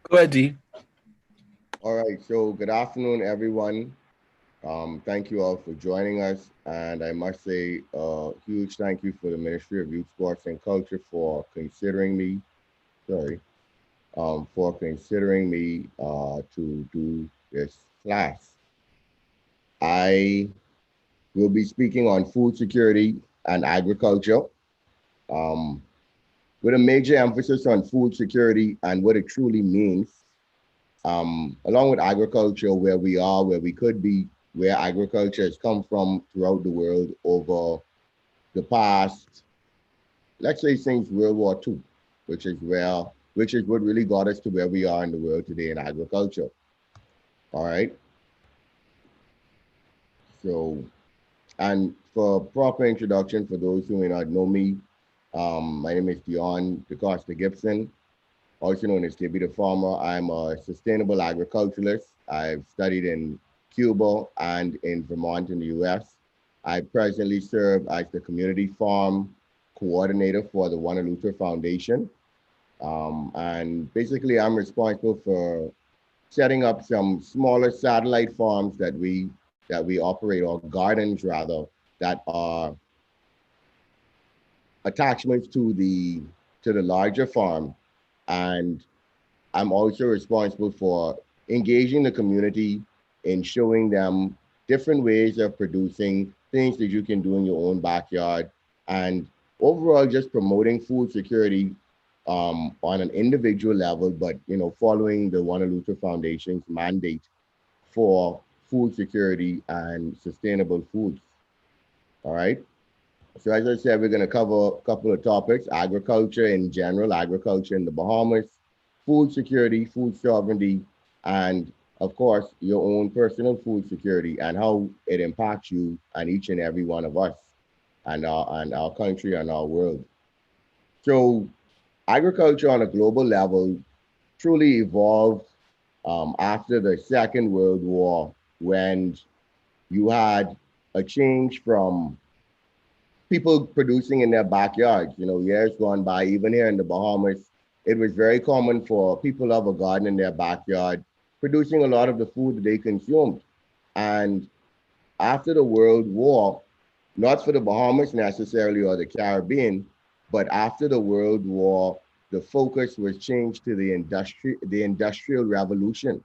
Go ahead, D. All right, so good afternoon, everyone. Thank you all for joining us. And I must say a huge thank you for the Ministry of Youth, Sports, and Culture for considering me, sorry, to do this class. I will be speaking on food security and agriculture, um, with a major emphasis on food security and what it truly means, along with agriculture, where we are, where we could be, where agriculture has come from throughout the world over the past, let's say since World War II, which is what really got us to where we are in the world today in agriculture. All right. So, and for proper introduction, for those who may not know me, my name is Deon GIbson, also known as KB the Farmer. I'm a sustainable agriculturalist. I've studied in Cuba and in Vermont in the US. I presently serve as the community farm coordinator for the Juana Luther Foundation. And basically, I'm responsible for setting up some smaller satellite farms that we operate, or gardens rather, that are attachments to the larger farm. And I'm also responsible for engaging the community in showing them different ways of producing things that you can do in your own backyard, and overall just promoting food security on an individual level, but following the Juana Luther Foundation's mandate for food security and sustainable foods. All right. So as I said, we're going to cover a couple of topics: agriculture in general, agriculture in the Bahamas, food security, food sovereignty, and of course, your own personal food security and how it impacts you and each and every one of us and our country and our world. So agriculture on a global level truly evolved after the Second World War, when you had a change from people producing in their backyards. Years gone by, even here in the Bahamas, it was very common for people to have a garden in their backyard, producing a lot of the food that they consumed. And after the World War, not for the Bahamas necessarily or the Caribbean, but after the World War, the focus was changed to the industrial revolution,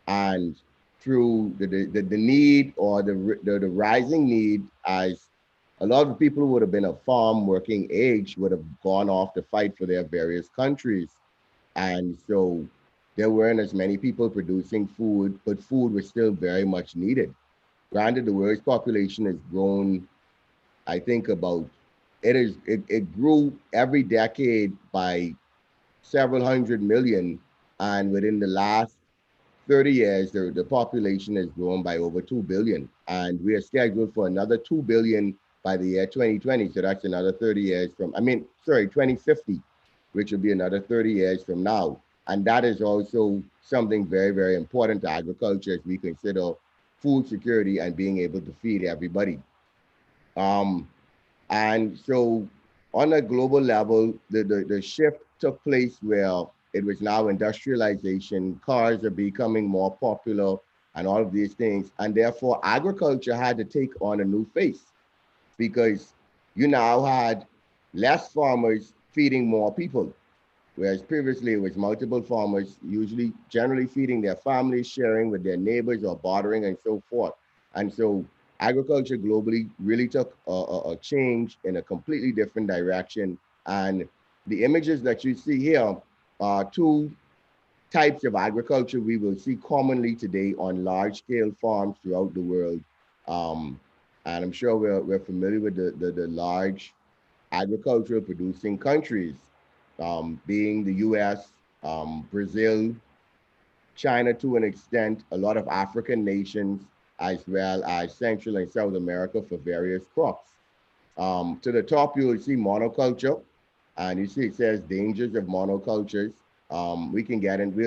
and through the need, or the rising need, as a lot of people who would have been of farm working age would have gone off to fight for their various countries. And so there weren't as many people producing food, but food was still very much needed. Granted, the world's population has grown, I think about, it grew every decade by several hundred million. And within the last 30 years, the population has grown by over 2 billion. And we are scheduled for another 2 billion by the year 2020. So that's another 30 years from, 2050, which will be another 30 years from now. And that is also something very, very important to agriculture as we consider food security and being able to feed everybody. Um, and so on a global level, the shift took place where it was now industrialization, cars are becoming more popular, and all of these things. And therefore, agriculture had to take on a new face, because you now had less farmers feeding more people, whereas previously it was multiple farmers, usually generally feeding their families, sharing with their neighbors or bartering and so forth. And so agriculture globally really took a change in a completely different direction. And the images that you see here are two types of agriculture we will see commonly today on large scale farms throughout the world. Um, and I'm sure we're familiar with the large agricultural producing countries, being the US, Brazil, China to an extent, a lot of African nations, as well as Central and South America for various crops. To the top, you will see monoculture, and you see it says dangers of monocultures. We'll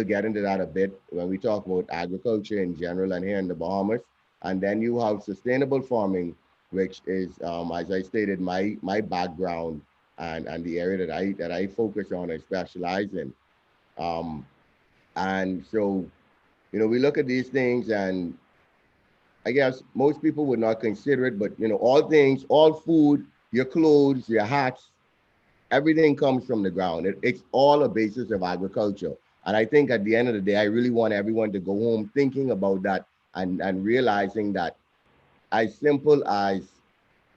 get into that a bit when we talk about agriculture in general and here in the Bahamas. And then you have sustainable farming, which is, as I stated, my background and the area that I focus on and specialize in. Um, And so, we look at these things, and I guess most people would not consider it, but all things, all food, your clothes, your hats, everything comes from the ground. It's all a basis of agriculture. And I think at the end of the day, I really want everyone to go home thinking about that, and realizing that as simple as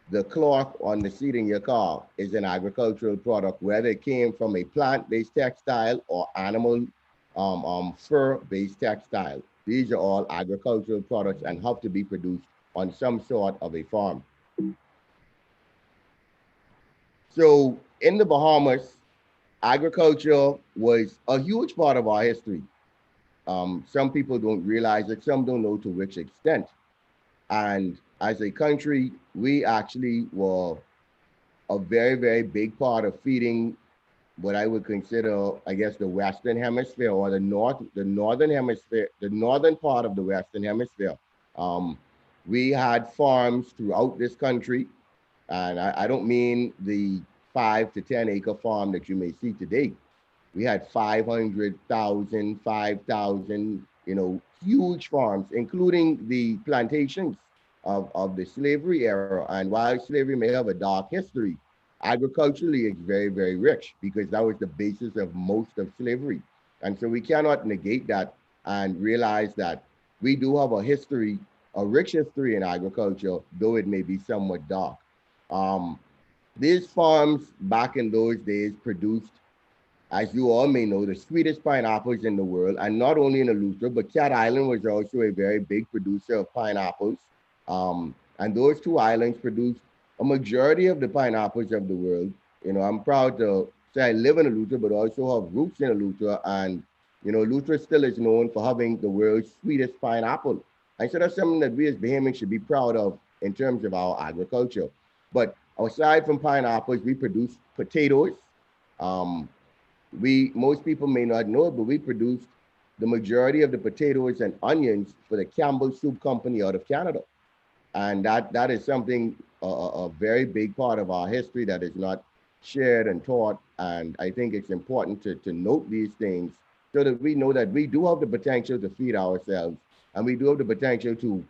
the cloth on the seat in your car is an agricultural product, whether it came from a plant-based textile or animal fur-based textile. These are all agricultural products and have to be produced on some sort of a farm. So in the Bahamas, agriculture was a huge part of our history. Some people don't realize it, some don't know to which extent. And as a country, we actually were a very, very big part of feeding what I would consider, I guess, the Western Hemisphere, or the Northern Hemisphere, the northern part of the Western Hemisphere. Um, we had farms throughout this country, and I don't mean the 5 to 10 acre farm that you may see today. We had 500,000, 5,000, huge farms, including the plantations of the slavery era. And while slavery may have a dark history, agriculturally it's very, very rich, because that was the basis of most of slavery. And so we cannot negate that and realize that we do have a history, a rich history in agriculture, though it may be somewhat dark. Um, these farms back in those days produced, as you all may know, the sweetest pineapples in the world, and not only in Eleuthera, but Cat Island was also a very big producer of pineapples. And those two islands produced a majority of the pineapples of the world. I'm proud to say I live in Eleuthera, but also have roots in Eleuthera, and Eleuthera still is known for having the world's sweetest pineapple. And so that's something that we as Bahamians should be proud of in terms of our agriculture. But aside from pineapples, we produce potatoes. Um, we Most people may not know it, but we produced the majority of the potatoes and onions for the Campbell Soup Company out of Canada, and that is something, a very big part of our history that is not shared and taught. And I think it's important to note these things, so that we know that we do have the potential to feed ourselves, and we do have the potential to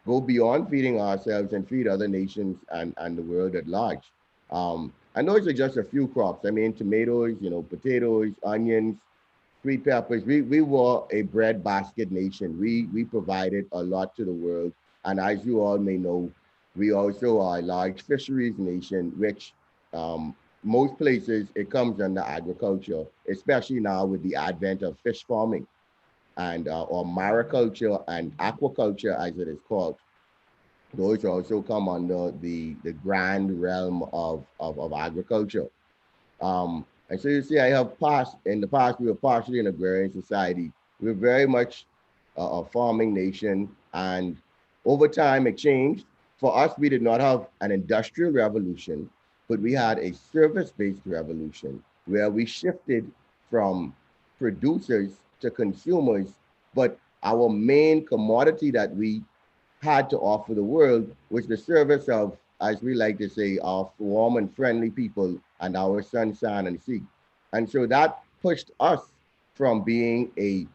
go beyond feeding ourselves and feed other nations and the world at large. And those are just a few crops. I mean, tomatoes, potatoes, onions, sweet peppers. We were a bread basket nation. We provided a lot to the world. And as you all may know, we also are a large fisheries nation, which, most places it comes under agriculture, especially now with the advent of fish farming, and or mariculture and aquaculture, as it is called. Those also come under the grand realm of agriculture. And so you see, I have passed in the past. We were partially an agrarian society. We're very much a farming nation, and over time it changed. For us, we did not have an industrial revolution, but we had a service-based revolution where we shifted from producers to consumers. But our main commodity that we had to offer the world was the service of, as we like to say, our warm and friendly people and our sun, sand, and sea. And so that pushed us from being a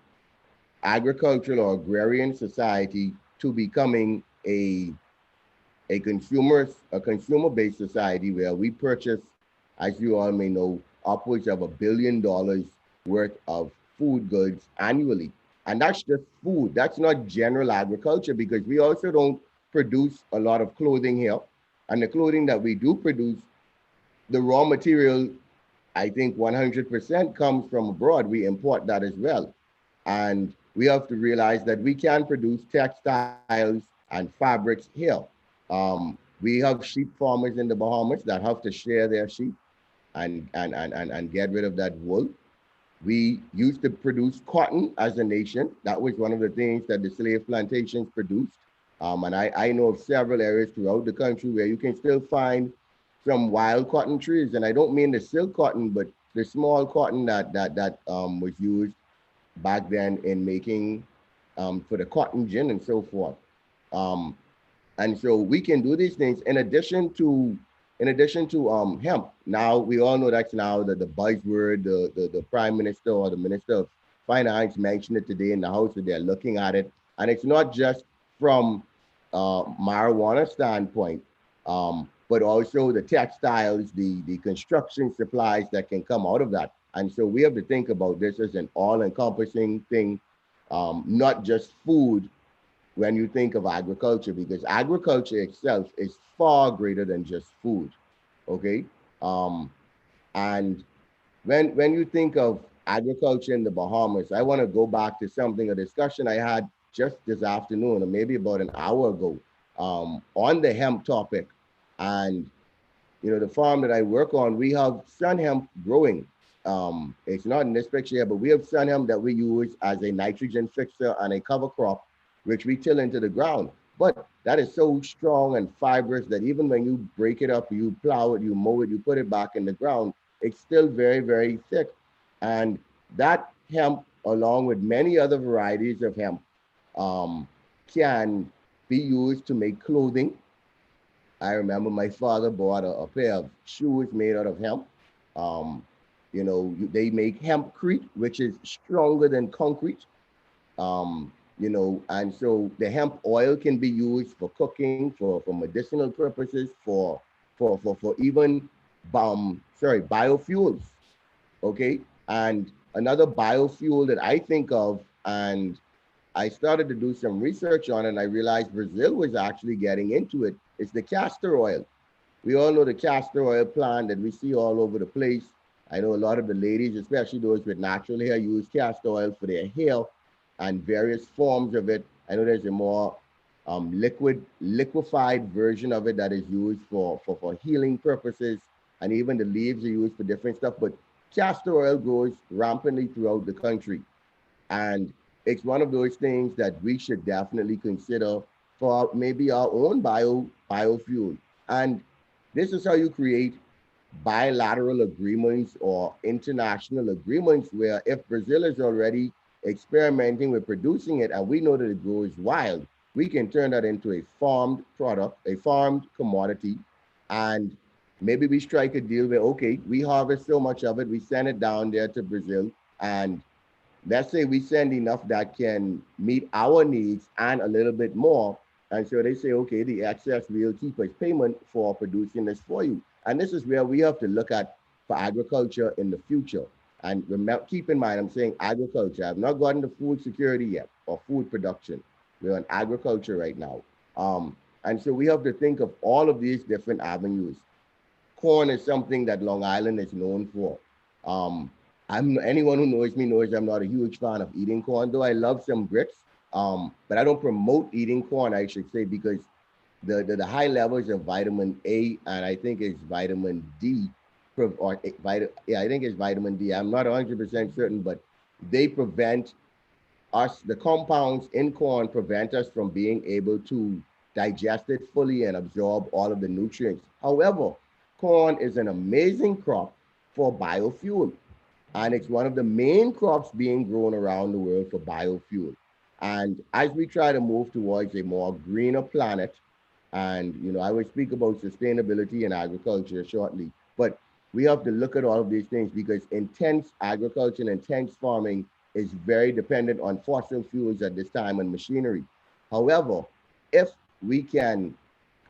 agricultural or agrarian society to becoming a consumer-based society, where we purchase, as you all may know, upwards of $1 billion worth of food goods annually. And that's just food. That's not general agriculture, because we also don't produce a lot of clothing here. And the clothing that we do produce, the raw material, I think 100% comes from abroad. We import that as well. And we have to realize that we can produce textiles and fabrics here. We have sheep farmers in the Bahamas that have to share their sheep and get rid of that wool. We used to produce cotton as a nation. That was one of the things that the slave plantations produced. And I know of several areas throughout the country where you can still find some wild cotton trees. And I don't mean the silk cotton, but the small cotton that was used back then in making, for the cotton gin and so forth. Um, and so we can do these things in addition to hemp. Now we all know that's now the buzzword. The prime minister or the minister of Finance mentioned it today in the House that they're looking at it. And it's not just from marijuana standpoint, but also the textiles, the construction supplies that can come out of that. And so we have to think about this as an all-encompassing thing, not just food when you think of agriculture, because agriculture itself is far greater than just food. Okay. Um, and when you think of agriculture in the Bahamas, I want to go back to something, a discussion I had just this afternoon, or maybe about an hour ago, on the hemp topic. And the farm that I work on, we have sun hemp growing. It's not in this picture here, but we have sun hemp that we use as a nitrogen fixer and a cover crop, which we till into the ground. But that is so strong and fibrous that even when you break it up, you plow it, you mow it, you put it back in the ground, it's still very, very thick. And that hemp, along with many other varieties of hemp, um, can be used to make clothing. I remember my father bought a pair of shoes made out of hemp. Um, they make hempcrete, which is stronger than concrete. And so the hemp oil can be used for cooking, for medicinal purposes, for even biofuels. Okay. And another biofuel that I think of, and I started to do some research on it, and I realized Brazil was actually getting into it. It's the castor oil. We all know the castor oil plant that we see all over the place. I know a lot of the ladies, especially those with natural hair, use castor oil for their hair and various forms of it. I know there's a more liquefied version of it that is used for healing purposes, and even the leaves are used for different stuff. But castor oil grows rampantly throughout the country. And it's one of those things that we should definitely consider for maybe our own biofuel. And this is how you create bilateral agreements or international agreements where if Brazil is already experimenting with producing it and we know that it grows wild, we can turn that into a farmed product, a farmed commodity. And maybe we strike a deal where, okay, we harvest so much of it, we send it down there to Brazil, and let's say we send enough that can meet our needs and a little bit more. And so they say, okay, the excess we'll keep as payment for producing this for you. And this is where we have to look at for agriculture in the future. And remember, keep in mind, I'm saying agriculture. I've not gotten to food security yet or food production. We're on agriculture right now. And so we have to think of all of these different avenues. Corn is something that Long Island is known for. Um, anyone who knows me knows I'm not a huge fan of eating corn, though I love some grits. But I don't promote eating corn, I should say, because the high levels of vitamin A and I think it's vitamin D, yeah, I think it's vitamin D. I'm not 100% certain, but they prevent us, the compounds in corn prevent us from being able to digest it fully and absorb all of the nutrients. However, corn is an amazing crop for biofuel, and it's one of the main crops being grown around the world for biofuel. And as we try to move towards a more greener planet, and I will speak about sustainability in agriculture shortly, but we have to look at all of these things because intense agriculture and intense farming is very dependent on fossil fuels at this time and machinery. However, if we can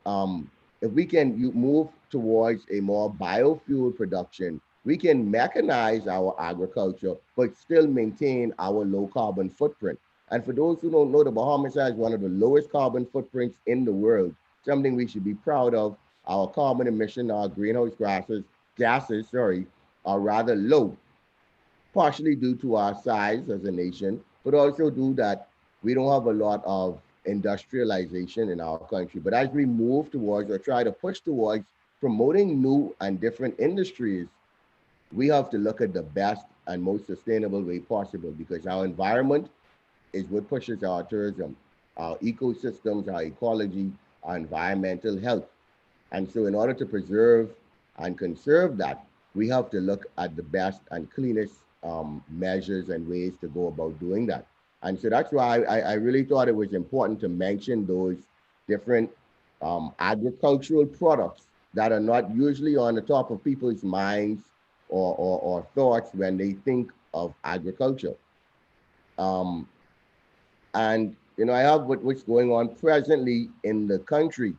move towards a more biofuel production, we can mechanize our agriculture, but still maintain our low carbon footprint. And for those who don't know, the Bahamas has one of the lowest carbon footprints in the world, something we should be proud of. Our carbon emission, our greenhouse gases, are rather low, partially due to our size as a nation, but also due that we don't have a lot of industrialization in our country. But as we move towards or try to push towards promoting new and different industries, we have to look at the best and most sustainable way possible because our environment is what pushes our tourism, our ecosystems, our ecology, our environmental health. And so, in order to preserve and conserve that, we have to look at the best and cleanest measures and ways to go about doing that. And so that's why I really thought it was important to mention those different agricultural products that are not usually on the top of people's minds or thoughts when they think of agriculture. Um, and I have what's going on presently in the country.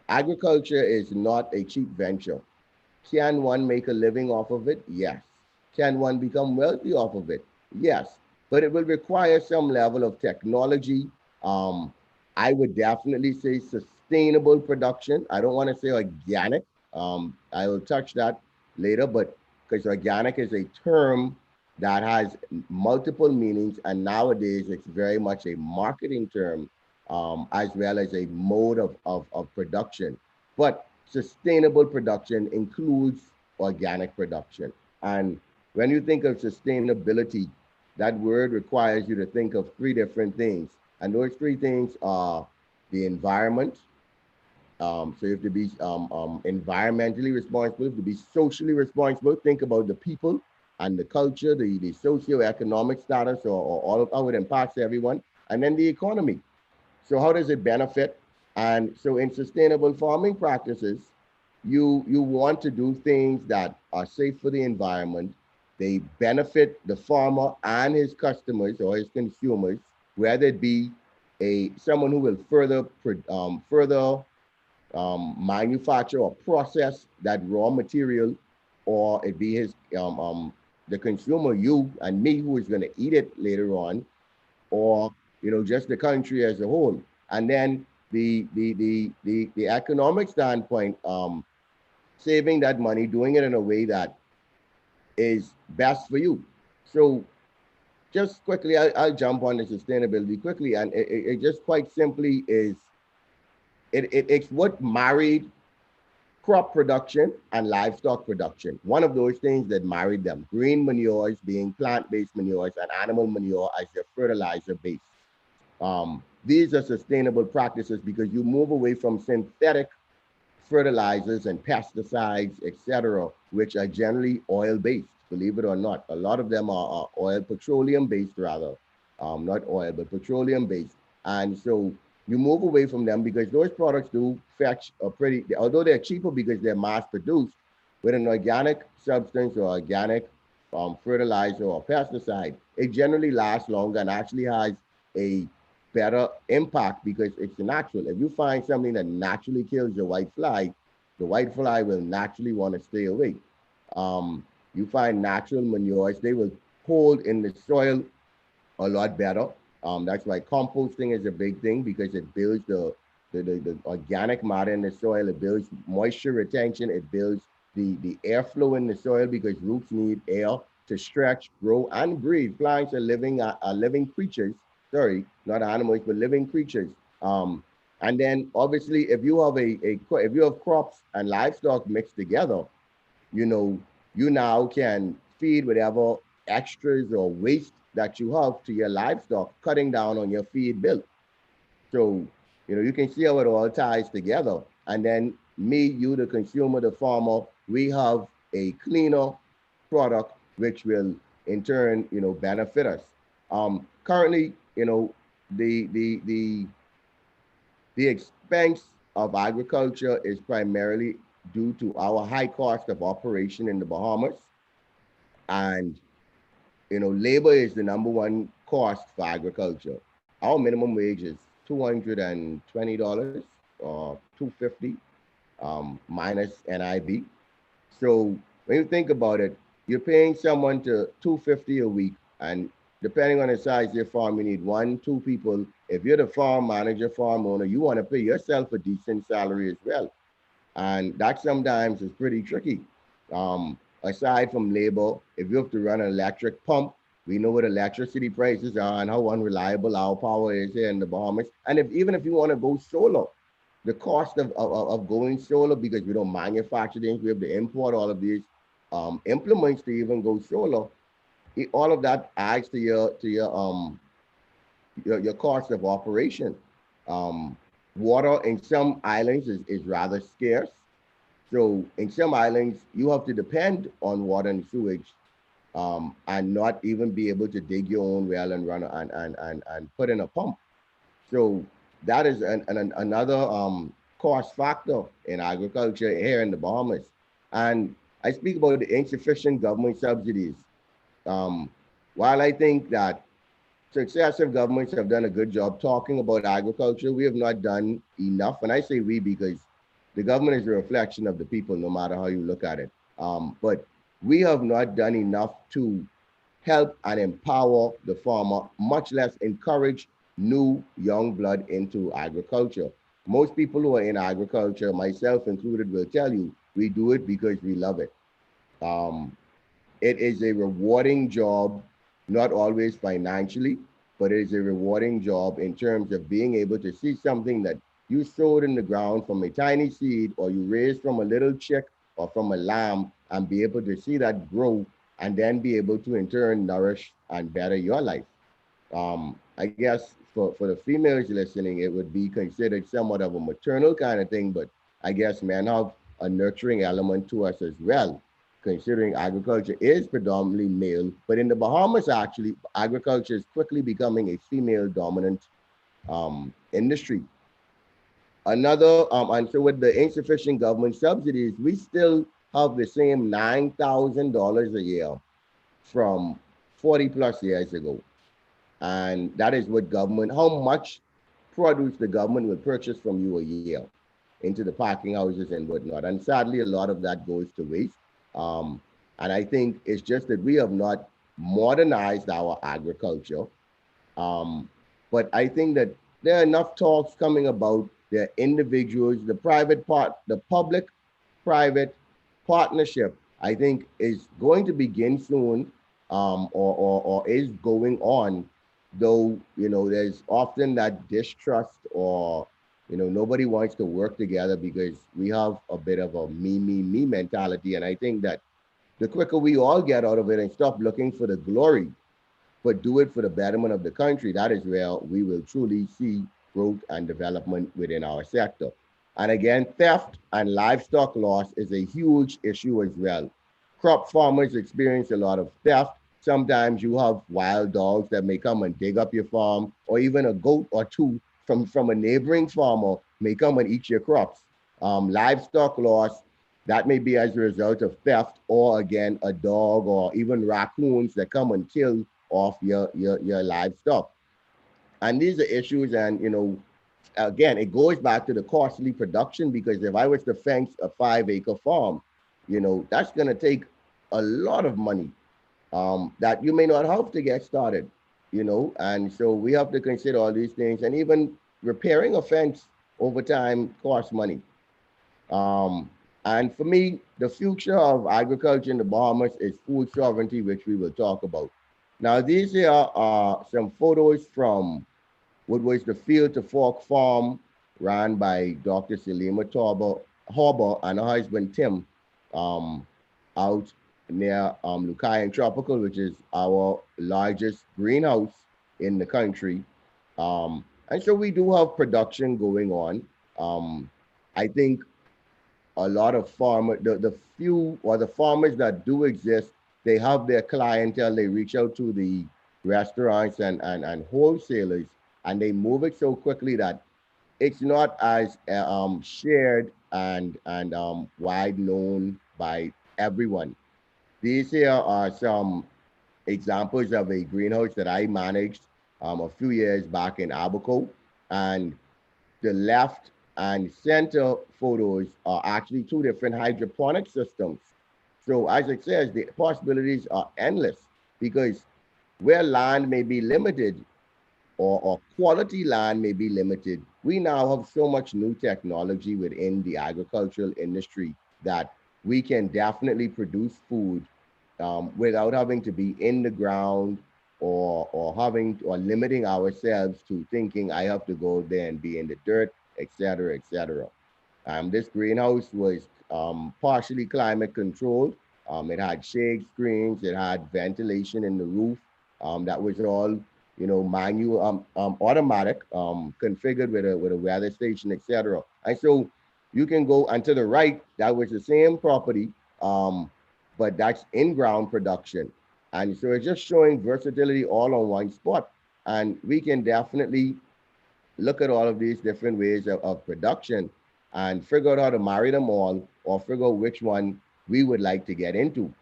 Agriculture is not a cheap venture. Can one make a living off of it? Yes. Can one become wealthy off of it? Yes. But it will require some level of technology. Um, I would definitely say sustainable production. I don't want to say organic. I will touch that later, but because organic is a term that has multiple meanings, and nowadays it's very much a marketing term, as well as a mode of production. But sustainable production includes organic production. And when you think of sustainability, that word requires you to think of three different things. And those three things are the environment. So you have to be environmentally responsible, you have to be socially responsible. Think about the people and the culture, the socioeconomic status, or all of how it impacts everyone. And then the economy. So how does it benefit? And so in sustainable farming practices, you want to do things that are safe for the environment. They benefit the farmer and his customers or his consumers, whether it be a someone who will further manufacture or process that raw material, or it be his the consumer, you and me, who is going to eat it later on, or just the country as a whole. And then the economic standpoint, saving that money, doing it in a way that is best for you. So just quickly, I'll jump on the sustainability quickly, and it just quite simply is it's what married crop production and livestock production. One of those things that married them. Green manures being plant-based manures and animal manure as your fertilizer base. These are sustainable practices because you move away from synthetic fertilizers and pesticides, etc., which are generally oil-based. Believe it or not, a lot of them are oil, petroleum-based rather, not oil, but petroleum-based. And so you move away from them because those products do fetch a pretty, although they're cheaper because they're mass-produced, with an organic substance or organic fertilizer or pesticide, it generally lasts longer and actually has a better impact because it's natural. If you find something that naturally kills your white fly, the white fly will naturally want to stay away. You find natural manures, they will hold in the soil a lot better. That's why composting is a big thing because it builds the organic matter in the soil. It builds moisture retention. It builds the airflow in the soil because roots need air to stretch, grow, and breathe. Plants are living creatures. Sorry, not animals, but living creatures. And then obviously, if you have if you have crops and livestock mixed together, you know, you now can feed whatever extras or waste that you have to your livestock, cutting down on your feed bill. So, you can see how it all ties together. And then me, you, the consumer, the farmer, we have a cleaner product, which will in turn, benefit us. Currently, the the expense of agriculture is primarily due to our high cost of operation in the Bahamas. And, labor is the number one cost for agriculture. Our minimum wage is $220 or 250 minus NIB. So when you think about it, you're paying someone to 250 a week, and depending on the size of your farm, you need one, two people. If you're the farm manager, farm owner, you want to pay yourself a decent salary as well, and that sometimes is pretty tricky. Aside from labor, if you have to run an electric pump, we know what electricity prices are and how unreliable our power is here in the Bahamas. And if even if you want to go solar, the cost of going solar, because we don't manufacture things, we have to import all of these implements to even go solar. All of that adds to your cost of operation. Um, Water in some islands is rather scarce. So in some islands, you have to depend on water and sewage, and not even be able to dig your own well and run and put in a pump. So that is another cost factor in agriculture here in the Bahamas. And I speak about the insufficient government subsidies. Um, while I think that successive governments have done a good job talking about agriculture. We have not done enough. And I say we because the government is a reflection of the people, no matter how you look at it. But we have not done enough to help and empower the farmer, much less encourage new young blood into agriculture. Most people who are in agriculture, myself included, will tell you we do it because we love it. Um, it is a rewarding job, not always financially, but it is a rewarding job in terms of being able to see something that you sowed in the ground from a tiny seed or you raised from a little chick or from a lamb and be able to see that grow and then be able to in turn nourish and better your life. I guess for the females listening, it would be considered somewhat of a maternal kind of thing, but I guess men have a nurturing element to us as well, considering agriculture is predominantly male. But in the Bahamas, actually, agriculture is quickly becoming a female dominant industry. And so with the insufficient government subsidies, we still have the same $9,000 a year from 40 plus years ago. And that is what government, how much produce the government will purchase from you a year into the packing houses and whatnot. And sadly, a lot of that goes to waste. Um, and I think it's just that we have not modernized our agriculture. Um, but I think that there are enough talks coming about the individuals, the private part, the public private partnership, I think is going to begin soon, or is going on, though, there's often that distrust or, nobody wants to work together because we have a bit of a me mentality. And I think that the quicker we all get out of it and stop looking for the glory, but do it for the betterment of the country, that is where we will truly see growth and development within our sector. And again, theft and livestock loss is a huge issue as well. Crop farmers experience a lot of theft. Sometimes you have wild dogs that may come and dig up your farm, or even a goat or two from a neighboring farmer may come and eat your crops. Livestock loss, that may be as a result of theft, or again, a dog or even raccoons that come and kill off your livestock. And these are issues, and again, it goes back to the costly production, because if I was to fence a 5 acre farm, that's going to take a lot of money that you may not have to get started, and so we have to consider all these things. And even repairing a fence over time costs money. And for me, the future of agriculture in the Bahamas is food sovereignty, which we will talk about. Now, these here are some photos from what was the Field to Fork Farm, ran by Dr. Selima Hauber and her husband Tim, um, out near Lucayan Tropical, which is our largest greenhouse in the country. And so we do have production going on. I think a lot of farmers, the few or the farmers that do exist, they have their clientele. They reach out to the restaurants and wholesalers, and they move it so quickly that it's not as shared and wide known by everyone. These here are some examples of a greenhouse that I managed a few years back in Abaco, and the left and center photos are actually two different hydroponic systems. So as it says, the possibilities are endless, because where land may be limited, or quality land may be limited, we now have so much new technology within the agricultural industry that we can definitely produce food without having to be in the ground, or having or limiting ourselves to thinking I have to go there and be in the dirt, etc., etc. This greenhouse was partially climate controlled. It had shade screens, it had ventilation in the roof. That was all, manual, automatic, configured with a weather station, etc. And so you can go, and to the right, that was the same property, but that's in-ground production. And so it's just showing versatility all on one spot. And we can definitely look at all of these different ways of production and figure out how to marry them all, or figure out which one we would like to get into.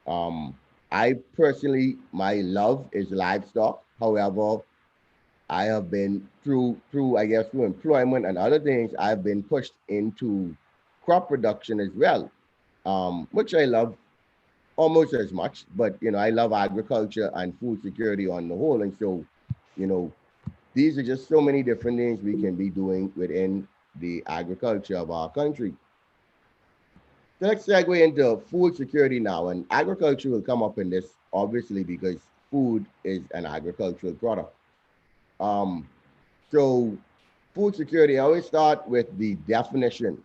Um, I personally, my love is livestock. However, I have been through I guess through employment and other things, I've been pushed into crop production as well, which I love almost as much. But I love agriculture and food security on the whole, and so you know, these are just so many different things we can be doing within the agriculture of our country. So let's segue into food security now, and agriculture will come up in this obviously because food is an agricultural product. Um, so food security, I always start with the definition,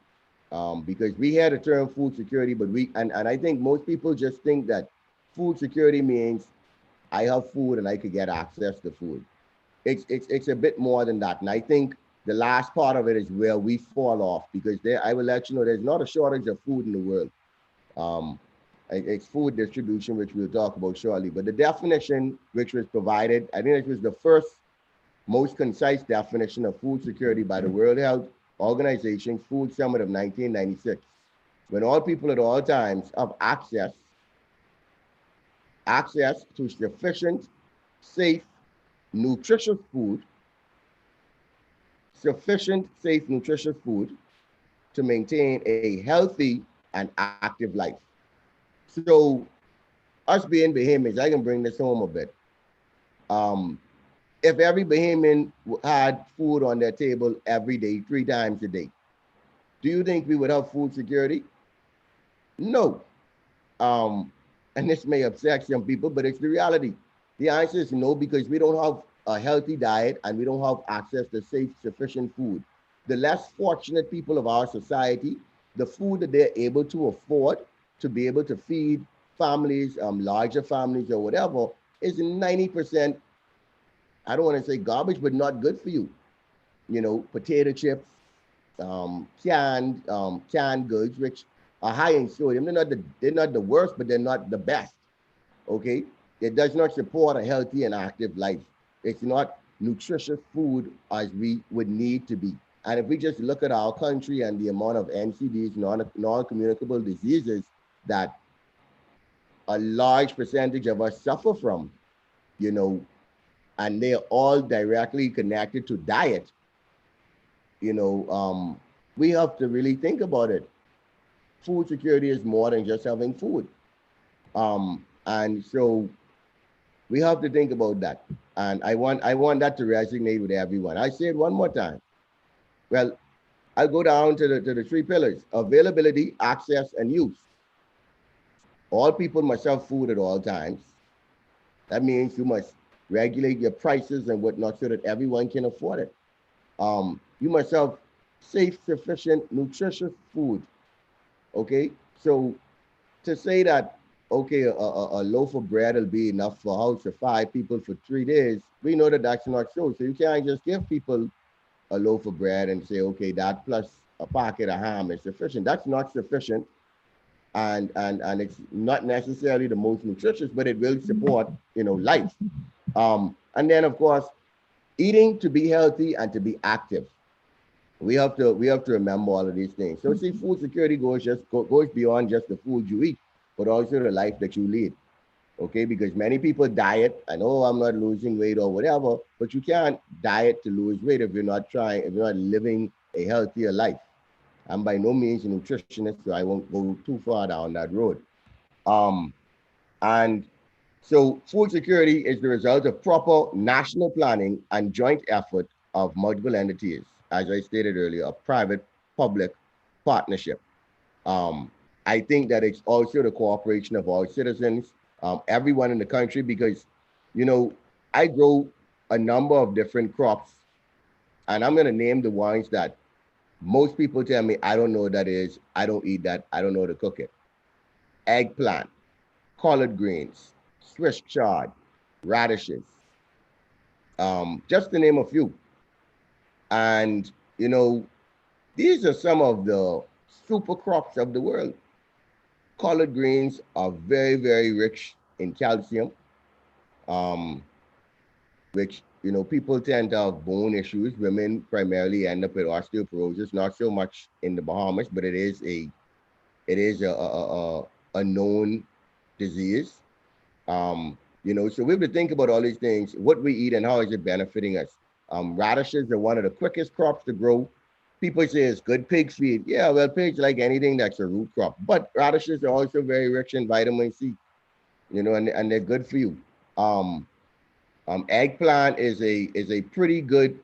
because we hear the term food security, but and I think most people just think that food security means I have food and I could get access to food. It's a bit more than that, and I think the last part of it is where we fall off, because there I will let you know there's not a shortage of food in the world. Um, it's food distribution, which we'll talk about shortly. But the definition which was provided, I think it was the first most concise definition of food security by the World Health Organization's Food Summit of 1996, when all people at all times have access to sufficient, safe, nutritious food, sufficient, safe, nutritious food to maintain a healthy and active life. So, us being Bahamians, I can bring this home a bit. Um, if every Bahamian had food on their table every day, 3 times a day, do you think we would have food security? No. Um, and this may upset some people, but it's the reality. The answer is no, because we don't have a healthy diet and we don't have access to safe, sufficient food. The less fortunate people of our society, the food that they're able to afford to be able to feed families, larger families or whatever, is 90%, I don't want to say garbage, but not good for you. Potato chips, canned goods, which are high in sodium. They're not the worst, but they're not the best. Okay, it does not support a healthy and active life. It's not nutritious food as we would need to be. And if we just look at our country and the amount of NCDs, non-communicable diseases, that a large percentage of us suffer from, you know, and they're all directly connected to diet, you know, um, we have to really think about it. Food security is more than just having food. And so we have to think about that. And I want that to resonate with everyone. I say it one more time. Well, I'll go down to the 3 pillars: availability, access, and use. All people must have food at all times. That means you must regulate your prices and whatnot so that everyone can afford it. You must have safe, sufficient, nutritious food. Okay, so to say that, okay, a loaf of bread will be enough for a house of 5 people for 3 days, we know that that's not so. So you can't just give people a loaf of bread and say, okay, that plus a pocket of ham is sufficient. That's not sufficient, and it's not necessarily the most nutritious, but it will support, life. And then of course, eating to be healthy and to be active. We have to remember all of these things. So see, food security goes beyond just the food you eat, but also the life that you lead. Okay, because many people diet. I know I'm not losing weight or whatever, but you can't diet to lose weight if you're not living a healthier life. I'm by no means a nutritionist, so I won't go too far down that road. Um, and so food security is the result of proper national planning and joint effort of multiple entities, as I stated earlier, a private public partnership. Um, I think that it's also the cooperation of all citizens, everyone in the country, because, you know, I grow a number of different crops, and I'm going to name the ones that most people tell me I don't know what that is, I don't eat that, I don't know how to cook it. Eggplant, collard greens, Swiss chard, radishes, just to name a few. And, you know, these are some of the super crops of the world. Collard greens are very, very rich in calcium, um, which, people tend to have bone issues. Women primarily end up with osteoporosis, not so much in the Bahamas, but it is a known disease. You know, so we have to think about all these things, what we eat and how is it benefiting us. Radishes are one of the quickest crops to grow. People say it's good pig feed. Yeah, well, pigs like anything that's a root crop, but radishes are also very rich in vitamin C, you know, and they're good for you. Um, Eggplant is a pretty good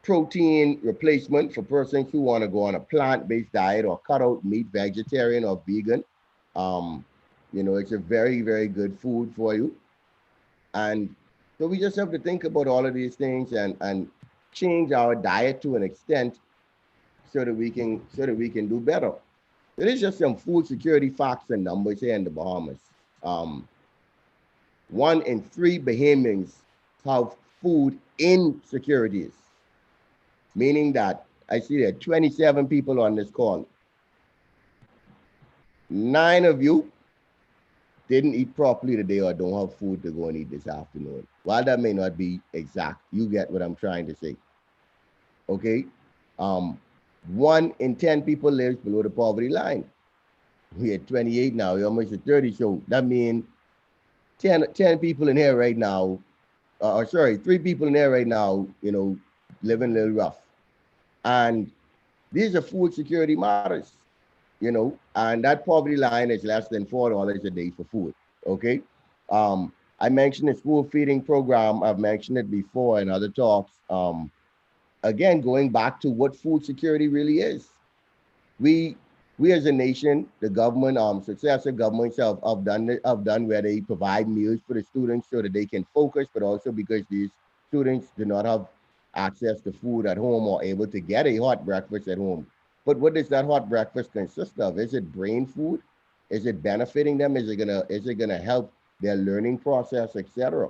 protein replacement for persons who want to go on a plant-based diet or cut out meat, vegetarian or vegan. Um, you know, it's a very, very good food for you. And so we just have to think about all of these things and change our diet to an extent so that we can do better. It is just some food security facts and numbers here in the Bahamas. Um, 1 in 3 Bahamians have food insecurities, meaning that I see there are 27 people on this call. 9 of you didn't eat properly today or don't have food to go and eat this afternoon. While that may not be exact, you get what I'm trying to say. Okay? Um, 1 in 10 people lives below the poverty line. We're at 28 now, we're almost at 30. So that means 10 people in here right now, or sorry, 3 people in there right now, you know, living a little rough. And these are food security matters, you know, and that poverty line is less than $4 a day for food. Okay. I mentioned the school feeding program. I've mentioned it before in other talks. Again, going back to what food security really is. We we as a nation, the government, successive governments have done where they provide meals for the students so that they can focus, but also because these students do not have access to food at home or able to get a hot breakfast at home. But what does that hot breakfast consist of? Is it brain food? Is it benefiting them? Is it gonna help their learning process, etc.?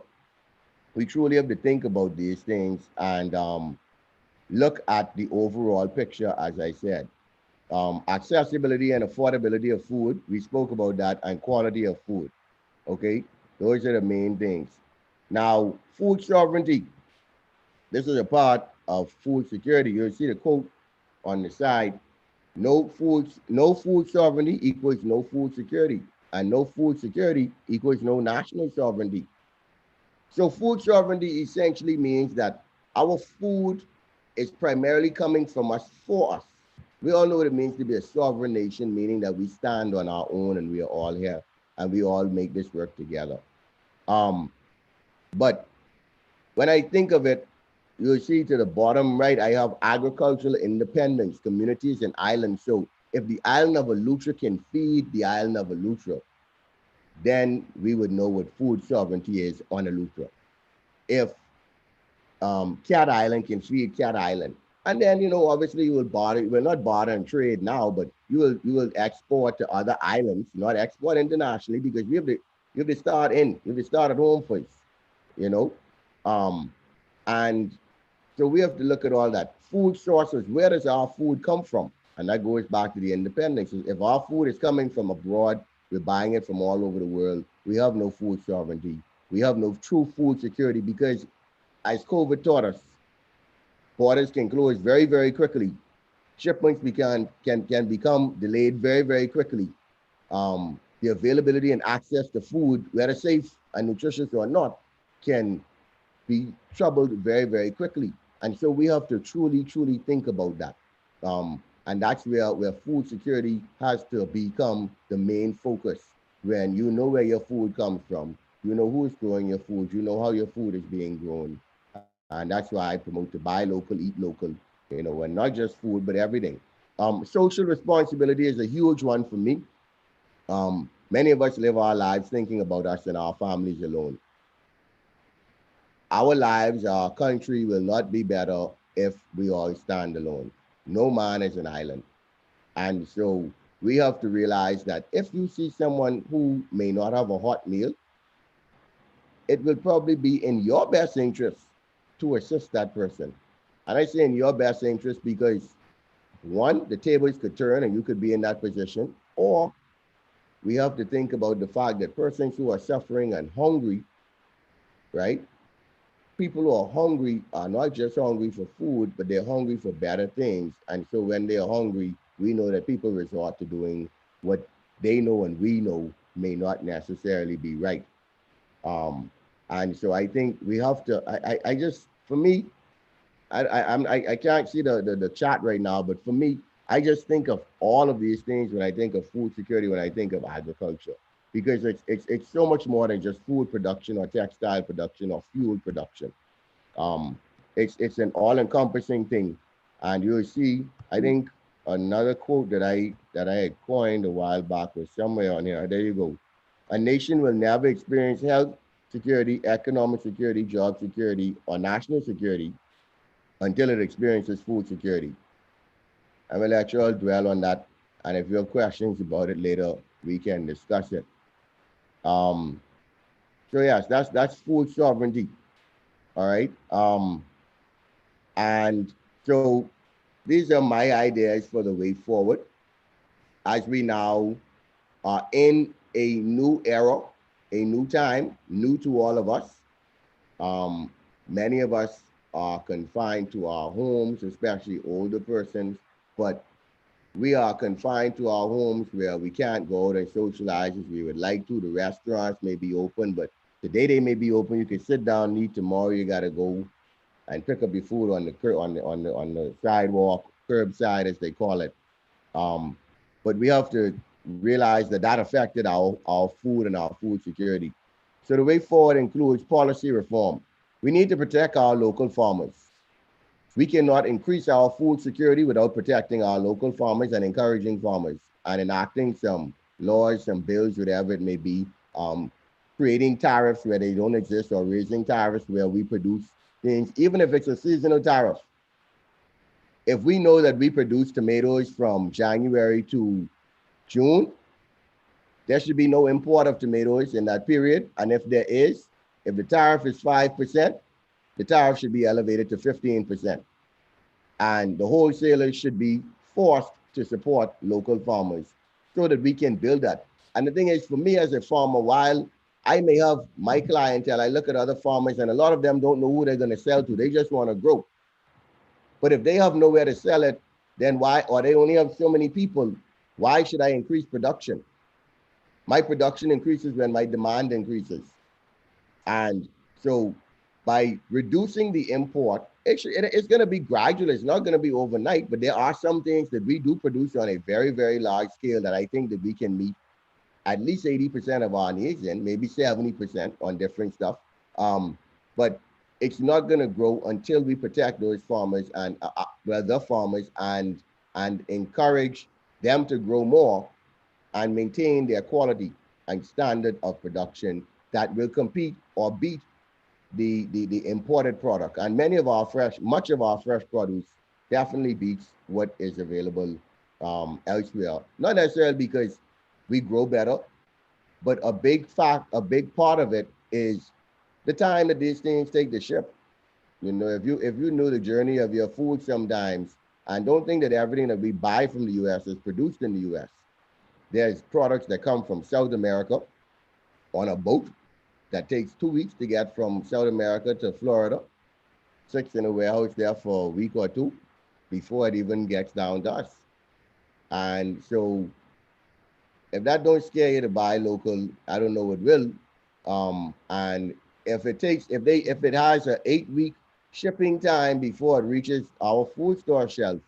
We truly have to think about these things and look at the overall picture, as I said. Accessibility and affordability of food. We spoke about that, and quality of food. Okay, those are the main things. Now, food sovereignty. This is a part of food security. You'll see the quote on the side. No food sovereignty equals no food security, and no food security equals no national sovereignty. So, food sovereignty essentially means that our food is primarily coming from us for us. We all know what it means to be a sovereign nation, meaning that we stand on our own and we are all here and we all make this work together. Um, but when I think of it, you'll see to the bottom right, I have agricultural independence, communities, and islands. So if the island of Eleuthera can feed the island of Eleuthera, then we would know what food sovereignty is on Eleuthera. If Cat Island can feed Cat Island. And then, you know, obviously you will barter, you will not barter and trade now, but you will export to other islands, not export internationally, because you have to start you have to start at home first, you know. Um, and so we have to look at all that. Food sources, where does our food come from? And that goes back to the independence. If our food is coming from abroad, we're buying it from all over the world, we have no food sovereignty. We have no true food security because as COVID taught us, borders can close very, very quickly. Shipments can become delayed very, very quickly. The availability and access to food, whether safe and nutritious or not, can be troubled very, very quickly. And so we have to truly, truly think about that. And that's where food security has to become the main focus. When you know where your food comes from, you know who is growing your food, you know how your food is being grown. And that's why I promote to buy local, eat local, you know, and not just food, but everything. Social responsibility is a huge one for me. Many of us live our lives thinking about us and our families alone. Our lives, our country will not be better if we all stand alone. No man is an island. And so we have to realize that if you see someone who may not have a hot meal, it will probably be in your best interest to assist that person. And I say in your best interest because one, the tables could turn and you could be in that position, or we have to think about the fact that persons who are suffering and hungry, right? People who are hungry are not just hungry for food, but they're hungry for better things. And so when they are hungry, we know that people resort to doing what they know and we know may not necessarily be right. Um, And so I think we have to, I just, for me, I can't see the chat right now, but for me, I just think of all of these things when I think of food security, when I think of agriculture, because it's so much more than just food production or textile production or fuel production. Um, it's an all-encompassing thing, and you'll see. I think another quote that I had coined a while back was somewhere on here. There you go. A nation will never experience health security, economic security, job security, or national security until it experiences food security. I will let you all dwell on that, and if you have questions about it later, we can discuss it. Um, so yes, that's food sovereignty. All right. And so these are my ideas for the way forward as we now are in a new era, a new time, new to all of us. Um, Many of us are confined to our homes, especially older persons, but we are confined to our homes where we can't go out and socialize as we would like to. The restaurants may be open, but today they may be open. You can sit down, eat. Tomorrow you got to go and pick up your food on the on the sidewalk, curbside as they call it. Um, but we have to realize that that affected our food and our food security. So the way forward includes policy reform. We need to protect our local farmers. We cannot increase our food security without protecting our local farmers and encouraging farmers and enacting some laws, some bills, whatever it may be, um, creating tariffs where they don't exist or raising tariffs where we produce things, even if it's a seasonal tariff. If we know that we produce tomatoes from January to June, there should be no import of tomatoes in that period. And if there is, if the tariff is 5%, the tariff should be elevated to 15%. And the wholesalers should be forced to support local farmers so that we can build that. And the thing is, for me as a farmer, while I may have my clientele, I look at other farmers and a lot of them don't know who they're going to sell to. They just want to grow. But if they have nowhere to sell it, then why, or they only have so many people, why should I increase production? My production increases when my demand increases. And so by reducing the import, it's going to be gradual. It's not going to be overnight, but there are some things that we do produce on a very, very large scale that I think that we can meet at least 80% of our needs and maybe 70% on different stuff. But it's not going to grow until we protect those farmers and well, the farmers and encourage them to grow more and maintain their quality and standard of production that will compete or beat the imported product. And much of our fresh produce definitely beats what is available elsewhere. Not necessarily because we grow better, but a big part of it is the time that these things take to ship. You know, if you know the journey of your food sometimes, and don't think that everything that we buy from the U.S. is produced in the U.S. There's products that come from South America on a boat that takes 2 weeks to get from South America to Florida, sits in a warehouse there for a week or two before it even gets down to us. And so if that don't scare you to buy local, I don't know what will. And if it has an 8 week shipping time before it reaches our food store shelf,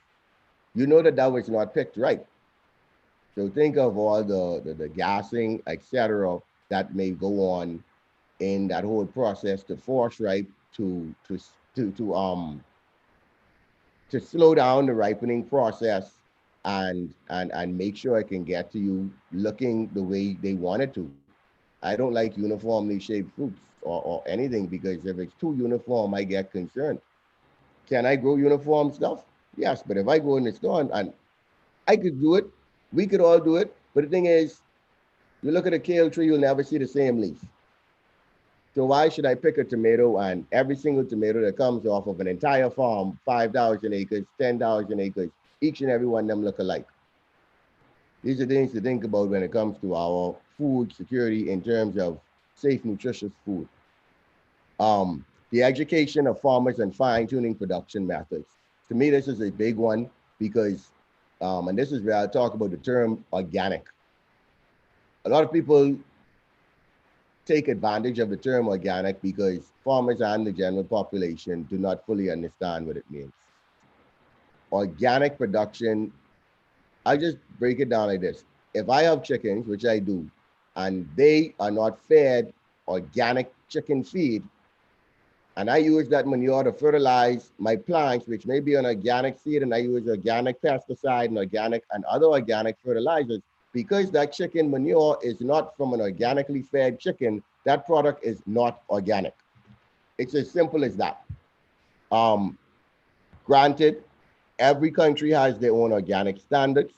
you know that that was not picked right. So think of all the gassing, etc., that may go on in that whole process to force ripe to to um to slow down the ripening process and make sure it can get to you looking the way they want it to. I don't like uniformly shaped fruits or anything because if it's too uniform, I get concerned. Can I grow uniform stuff? Yes, but if I go in the store and I could do it, we could all do it. But the thing is, you look at a kale tree, you'll never see the same leaf. So why should I pick a tomato and every single tomato that comes off of an entire farm, 5,000 acres, 10,000 acres, each and every one of them look alike? These are things to think about when it comes to our food security in terms of safe, nutritious food. The education of farmers and fine-tuning production methods. To me, this is a big one because, and this is where I talk about the term organic. A lot of people take advantage of the term organic because farmers and the general population do not fully understand what it means. Organic production, I just break it down like this. If I have chickens, which I do, and they are not fed organic chicken feed, and I use that manure to fertilize my plants, which may be an organic seed, and I use organic pesticide and organic and other organic fertilizers, because that chicken manure is not from an organically fed chicken, that product is not organic. It's as simple as that. Um, Granted, every country has their own organic standards.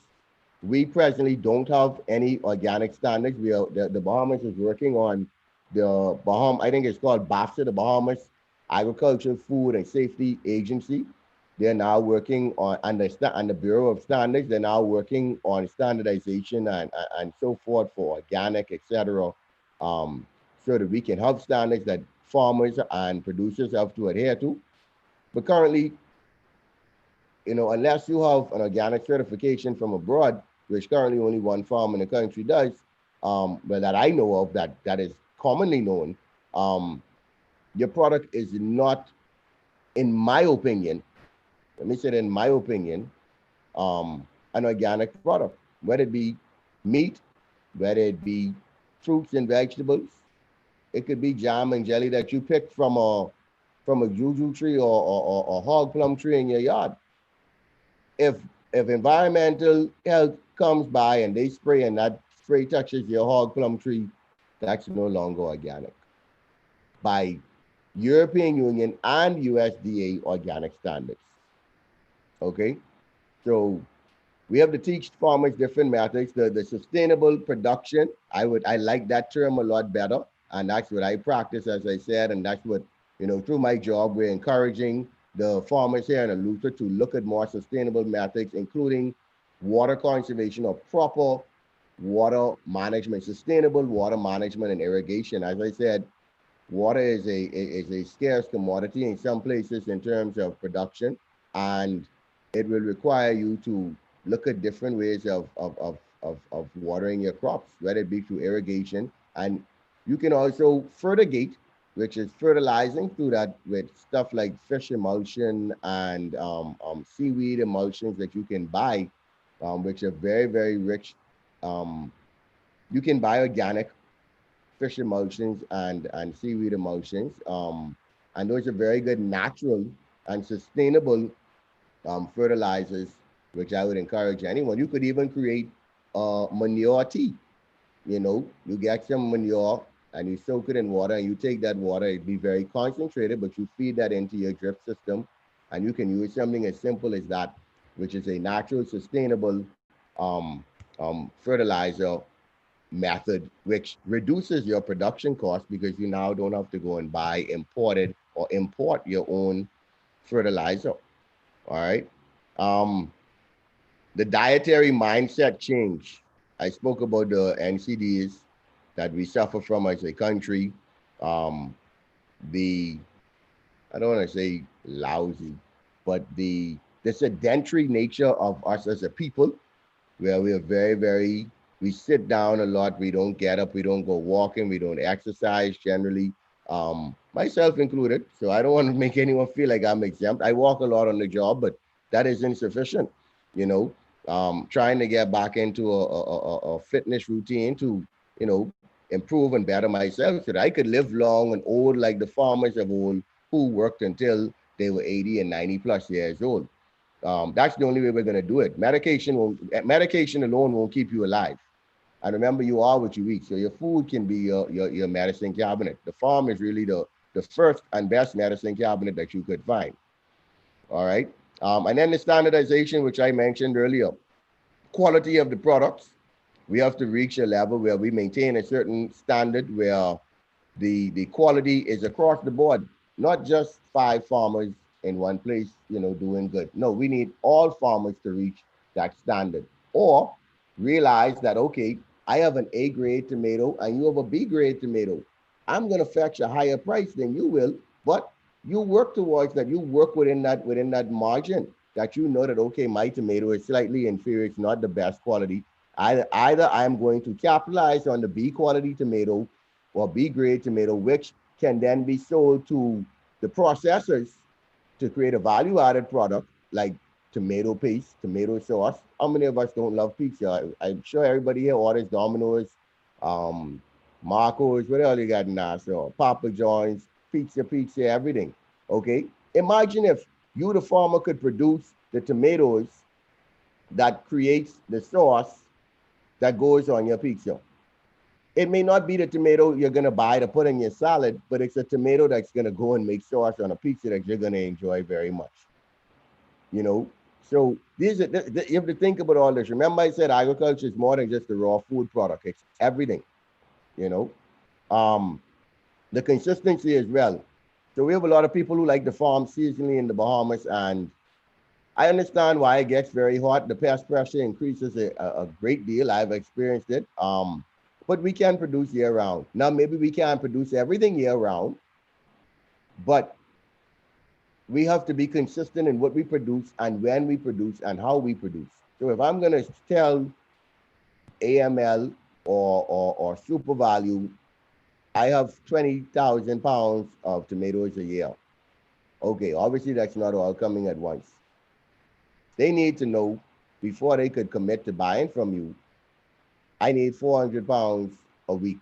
We presently don't have any organic standards. The Bahamas is working on the I think it's called BAFSA, the Bahamas Agriculture, Food and Safety Agency. They're now working on, and the Bureau of Standards, they're now working on standardization and so forth for organic, etc. So that we can have standards that farmers and producers have to adhere to. But currently, unless you have an organic certification from abroad, which currently only one farm in the country does, but that I know of, that is commonly known, your product is not, in my opinion, let me say it in my opinion, an organic product, whether it be meat, whether it be fruits and vegetables, it could be jam and jelly that you picked from a juju tree or hog plum tree in your yard. If environmental health comes by and they spray and that spray touches your hog plum tree, that's no longer organic by European Union and USDA organic standards. Okay, so we have to teach farmers different methods. The sustainable production, I like that term a lot better, and that's what I practice, as I said, and that's what, through my job, we're encouraging the farmers here in Eleuthera to look at more sustainable methods, including water conservation or proper water management, sustainable water management and irrigation. As I said, water is a scarce commodity in some places in terms of production, and it will require you to look at different ways of watering your crops, whether it be through irrigation. And you can also fertigate, which is fertilizing through that with stuff like fish emulsion and seaweed emulsions that you can buy, which are very, very rich. You can buy organic fish emulsions and seaweed emulsions. And those are very good natural and sustainable fertilizers, which I would encourage anyone. You could even create manure tea. You get some manure and you soak it in water and you take that water, it'd be very concentrated, but you feed that into your drip system and you can use something as simple as that, which is a natural, sustainable fertilizer method, which reduces your production cost because you now don't have to go and buy imported or import your own fertilizer. All right. The dietary mindset change. I spoke about the NCDs that we suffer from as a country. The I don't want to say lousy, but the sedentary nature of us as a people, where we are very, very, we sit down a lot, we don't get up, we don't go walking, we don't exercise generally, myself included. So I don't want to make anyone feel like I'm exempt. I walk a lot on the job, but that is insufficient, trying to get back into a fitness routine to, improve and better myself so that I could live long and old like the farmers of old who worked until they were 80 and 90 plus years old. That's the only way we're going to do it. Medication alone won't keep you alive. And remember, you are what you eat. So your food can be your medicine cabinet. The farm is really the first and best medicine cabinet that you could find. All right. And then the standardization, which I mentioned earlier, quality of the products. We have to reach a level where we maintain a certain standard where the quality is across the board, not just 5 farmers in one place, doing good. No, we need all farmers to reach that standard or realize that, okay, I have an A grade tomato and you have a B grade tomato. I'm going to fetch a higher price than you will, but you work towards that. You work within that margin that that, okay, my tomato is slightly inferior. It's not the best quality. Either I'm going to capitalize on the B quality tomato or B grade tomato, which can then be sold to the processors to create a value added product like tomato paste, tomato sauce. How many of us don't love pizza? I'm sure everybody here orders Domino's, um, Marco's, what else you got in Nassau? Papa John's, pizza, everything. Okay. Imagine if you, the farmer, could produce the tomatoes that creates the sauce that goes on your pizza. It may not be the tomato you're gonna buy to put in your salad, but it's a tomato that's gonna go and make sauce on a pizza that you're gonna enjoy very much. You know, so these are you have to think about all this. Remember, I said agriculture is more than just a raw food product; it's everything. You know, um, the consistency as well. So we have a lot of people who like to farm seasonally in the Bahamas, and I understand why it gets very hot. The pest pressure increases a great deal. I've experienced it. But we can produce year round. Now, maybe we can't produce everything year round, but we have to be consistent in what we produce and when we produce and how we produce. So if I'm going to tell AML or Super Value, I have 20,000 pounds of tomatoes a year. Okay, obviously that's not all coming at once. They need to know before they could commit to buying from you, I need 400 pounds a week.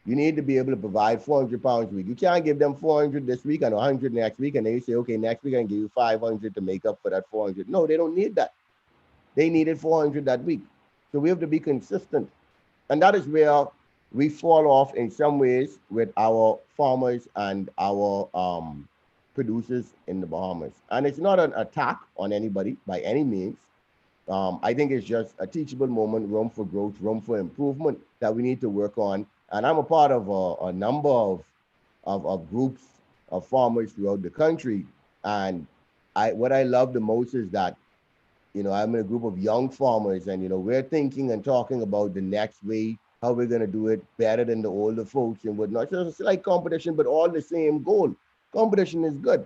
You need to be able to provide 400 pounds a week. You can't give them 400 this week and 100 next week, and then you say, okay, next week I can give you 500 to make up for that 400. No, they don't need that. They needed 400 that week. So we have to be consistent. And that is where we fall off in some ways with our farmers and our producers in the Bahamas. And it's not an attack on anybody by any means. I think it's just a teachable moment, room for growth, room for improvement that we need to work on. And I'm a part of a number of groups of farmers throughout the country. And what I love the most is that, I'm in a group of young farmers, and, we're thinking and talking about the next way, how we're going to do it better than the older folks and whatnot. So it's like competition, but all the same goal. Competition is good.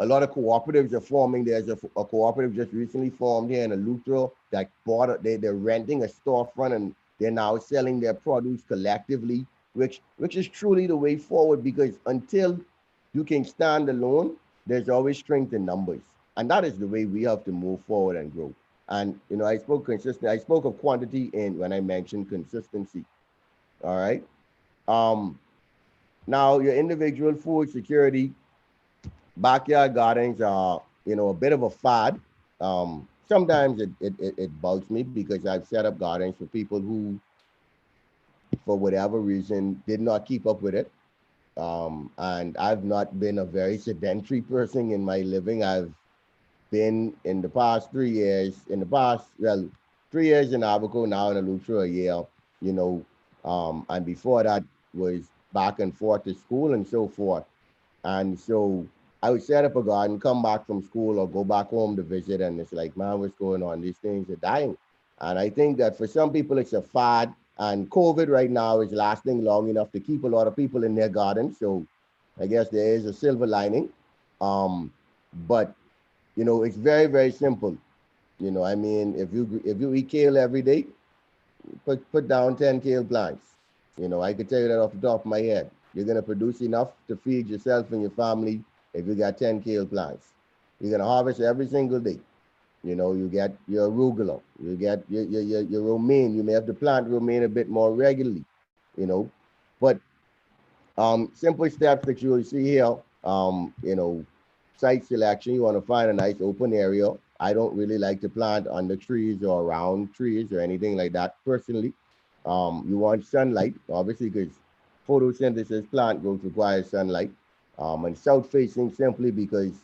A lot of cooperatives are forming. There's a cooperative just recently formed here in Eleuthera that they're renting a storefront, and they're now selling their produce collectively, which is truly the way forward, because until you can stand alone, there's always strength in numbers. And that is the way we have to move forward and grow. And I spoke of quantity when I mentioned consistency. All right. Now your individual food security, backyard gardens are, a bit of a fad. Sometimes it bugs me because I've set up gardens for people who, for whatever reason, did not keep up with it. And I've not been a very sedentary person in my living. I've been in the past 3 years, well, 3 years in Abaco, now in Eleuthera a year, and before that was back and forth to school and so forth. And so I would set up a garden, come back from school or go back home to visit, and it's like, man, what's going on? These things are dying. And I think that for some people it's a fad, and COVID right now is lasting long enough to keep a lot of people in their gardens. So I guess there is a silver lining. But it's very, very simple. I mean, if you eat kale every day, put down 10 kale plants. I could tell you that off the top of my head. You're gonna produce enough to feed yourself and your family if you got 10 kale plants. You're gonna harvest every single day. You get your arugula, you get your romaine. You may have to plant romaine a bit more regularly, but simple steps that you will see here. Site selection. You want to find a nice open area. I don't really like to plant under trees or around trees or anything like that personally. You want sunlight, obviously, because photosynthesis plant growth requires sunlight. And south facing simply because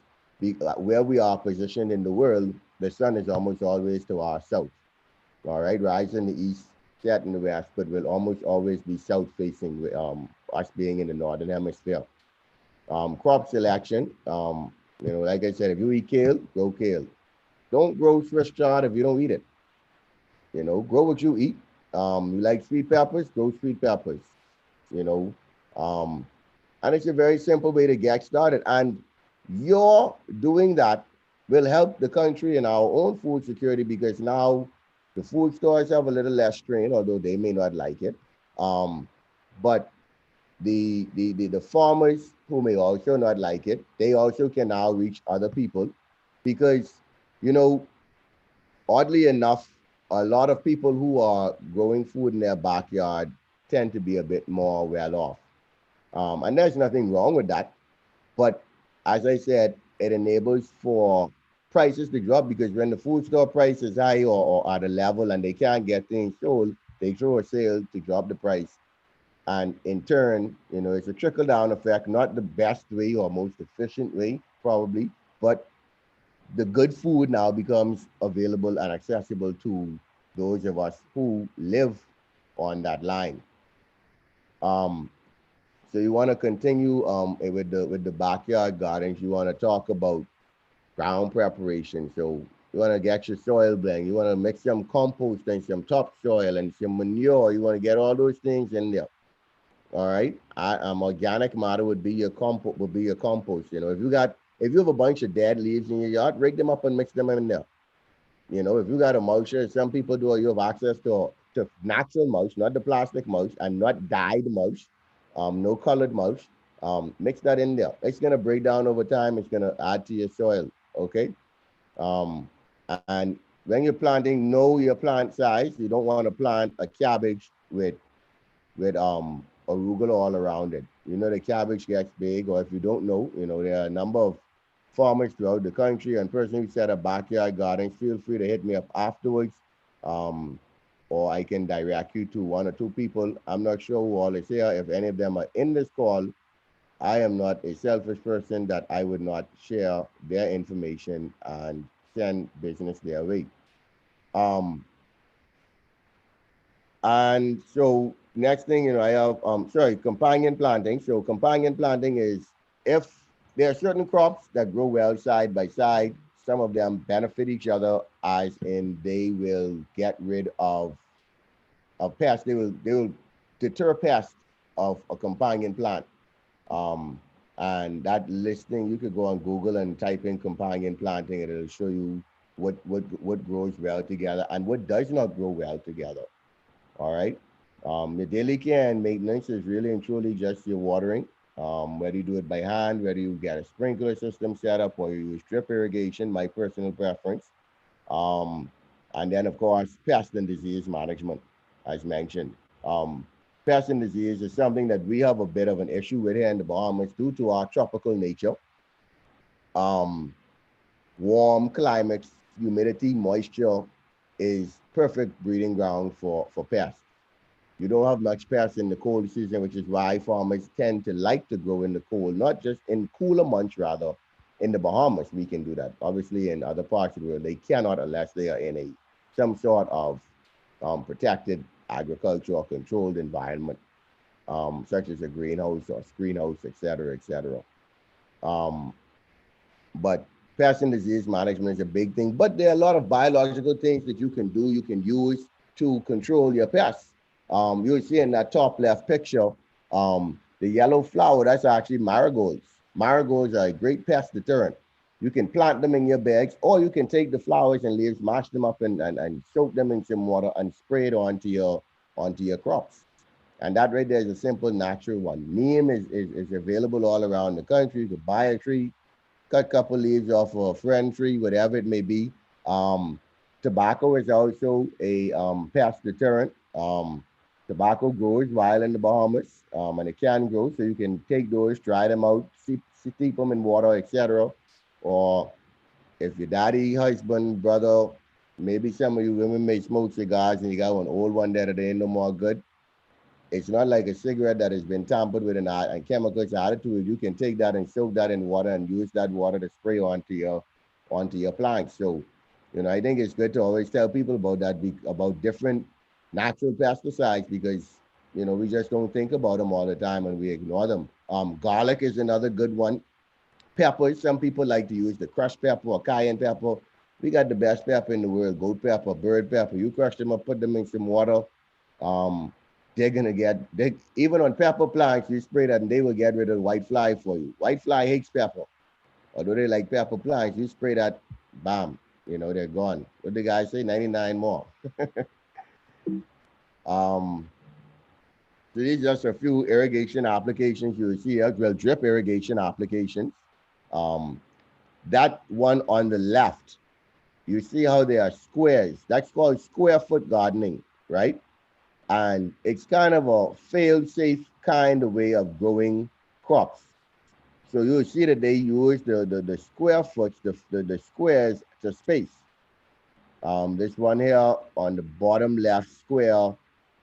where we are positioned in the world, the sun is almost always to our south. All right, rise in the east, set in the west, but will almost always be south facing, us being in the northern hemisphere. Crop selection, like I said, if you eat kale, grow kale. Don't grow Swiss chard if you don't eat it. Grow what you eat. You like sweet peppers, grow sweet peppers. You know, um, and it's a very simple way to get started. And your doing that will help the country and our own food security, because now The food stores have a little less strain, although they may not like it. Um, but the farmers who may also not like it, they also can now reach other people because, you know, oddly enough, a lot of people who are growing food in their backyard tend to be a bit more well off. And there's nothing wrong with that. But as I said, it enables for prices to drop because when the food store price is high or at a level and they can't get things sold, they throw a sale to drop the price. And in turn, you know, it's a trickle down effect, not the best way or most efficient way, probably, but the good food now becomes available and accessible to those of us who live on that line. Um, so you want to continue with the backyard gardens. You want to talk about ground preparation. So you want to get your soil blend. You want to mix some compost and some topsoil and some manure. You want to get all those things in there. All right. Organic matter would be your compost. Would be your compost. You know, if you have a bunch of dead leaves in your yard, rake them up and mix them in there. You know, if you got a mulcher, some people do. You have access to natural mulch, not the plastic mulch, and not dyed mulch, no colored mulch. Mix that in there. It's gonna break down over time. It's gonna add to your soil. Okay. Um, and when you're planting, know your plant size. You don't want to plant a cabbage with arugula all around it. You know the cabbage gets big, or if you don't know, you know there are a number of farmers throughout the country and person who set up backyard gardens. Feel free to hit me up afterwards, um, or I can direct you to one or two people. I'm not sure who all is here. If any of them are in this call, I am not a selfish person that I would not share their information and send business their way. Um, And so next thing, you know, I have sorry, companion planting. So companion planting is if there are certain crops that grow well side by side, some of them benefit each other as in they will get rid of pests. They will deter pests of a companion plant. Um, and that listing, you could go on Google and type in companion planting, and it'll show you what grows well together and what does not grow well together. All right. The daily care and maintenance is really and truly just your watering. Whether you do it by hand, whether you get a sprinkler system set up or you use drip irrigation, my personal preference. Um, and then, of course, pest and disease management, as mentioned. Um, Pest and disease is something that we have a bit of an issue with here in the Bahamas due to our tropical nature. Um, Warm climates, humidity, moisture is perfect breeding ground for pests. You don't have much pests in the cold season, which is why farmers tend to like to grow in the cold, not just in cooler months, rather. In the Bahamas, we can do that. Obviously, in other parts of the world, they cannot unless they are in a some sort of protected agriculture or controlled environment, such as a greenhouse or greenhouse, et cetera, et cetera. Um, but pest and disease management is a big thing. But there are a lot of biological things that you can do, you can use to control your pests. You'll see in that top left picture, the yellow flower, that's actually marigolds. Marigolds are a great pest deterrent. You can plant them in your bags, or you can take the flowers and leaves, mash them up and soak them in some water and spray it onto your crops. And that right there is a simple natural one. Neem is available all around the country. You can buy a tree, cut a couple leaves off of a friend tree, whatever it may be. Um, Tobacco is also a pest deterrent. Tobacco grows wild in the Bahamas, and it can grow, so you can take those, dry them out, steep them in water, etc. Or if your daddy, husband, brother, maybe some of you women may smoke cigars and you got one old one there that ain't no more good. It's not like a cigarette that has been tampered with and chemicals added to it. You can take that and soak that in water and use that water to spray onto your plants. So, you know, I think it's good to always tell people about that, about different natural pesticides because you know we just don't think about them all the time and we ignore them. Garlic is another good one. Peppers, some people like to use the crushed pepper or cayenne pepper. We got the best pepper in the world, goat pepper, bird pepper. You crush them up, put them in some water, um, they're gonna even on pepper plants, you spray that and they will get rid of white fly for you. White fly hates pepper. Although they like pepper plants, you spray that, bam. You know, they're gone. What the guy say? 99 more. Um, so these are just a few irrigation applications you will see as well, drip irrigation applications. Um, that one on the left, you see how they are squares. That's called square foot gardening, right? And it's kind of a fail-safe kind of way of growing crops. So you'll see that they use the square foot, the squares to space. This one here on the bottom left square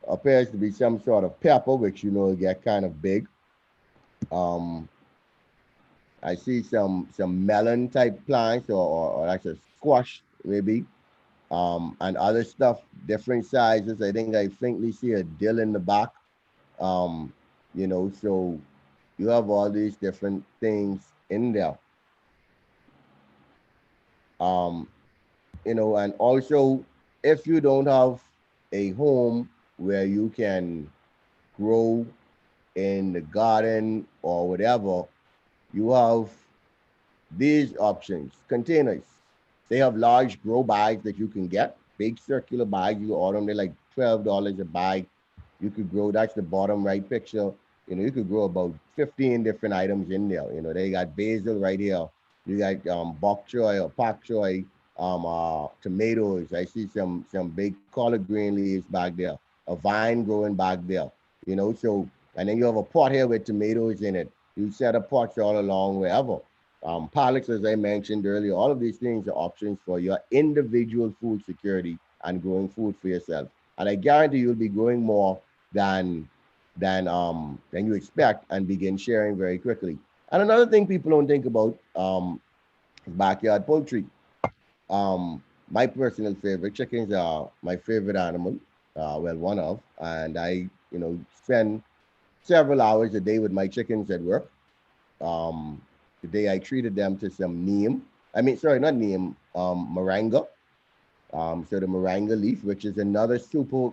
appears to be some sort of pepper, which you know get kind of big. Um, I see some melon type plants or like a squash maybe, and other stuff, different sizes. I think I faintly see a dill in the back. Um, you know, so you have all these different things in there. Um, you know, and also if you don't have a home where you can grow in the garden or whatever, you have these options. Containers. They have large grow bags that you can get, big circular bags. You order them, they're like $12 a bag. You could grow, that's the bottom right picture. You know, you could grow about 15 different items in there. You know, they got basil right here. You got bok choy or pak choy, tomatoes. I see some big collard green leaves back there, a vine growing back there. You know, so and then you have a pot here with tomatoes in it. You set up pots all along wherever. Pallets, as I mentioned earlier, all of these things are options for your individual food security and growing food for yourself. And I guarantee you'll be growing more than than you expect and begin sharing very quickly. And another thing people don't think about is backyard poultry. My personal favorite, chickens are my favorite animal. Well, one of, and I, you know, spend several hours a day with my chickens at work. Um, Today I treated them to some neem. I mean, sorry, not neem, moringa. So the moringa leaf, which is another super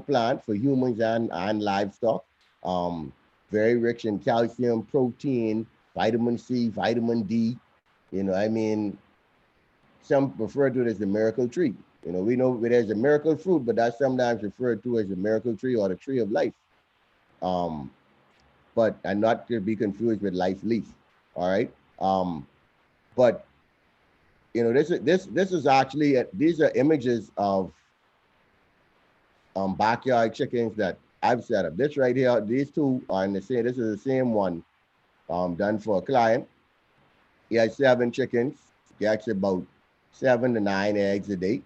plant for humans and livestock. Um, Very rich in calcium, protein, vitamin C, vitamin D. You know, I mean, some refer to it as the miracle tree. You know, we know it as a miracle fruit, but that's sometimes referred to as the miracle tree or the tree of life. Um, but and not to be confused with life leaf. All right. But you know, this is actually these are images of backyard chickens that I've set up. This right here, these two are in the same. This is the same one done for a client. He has 7 chickens. Gets about 7 to 9 eggs a day.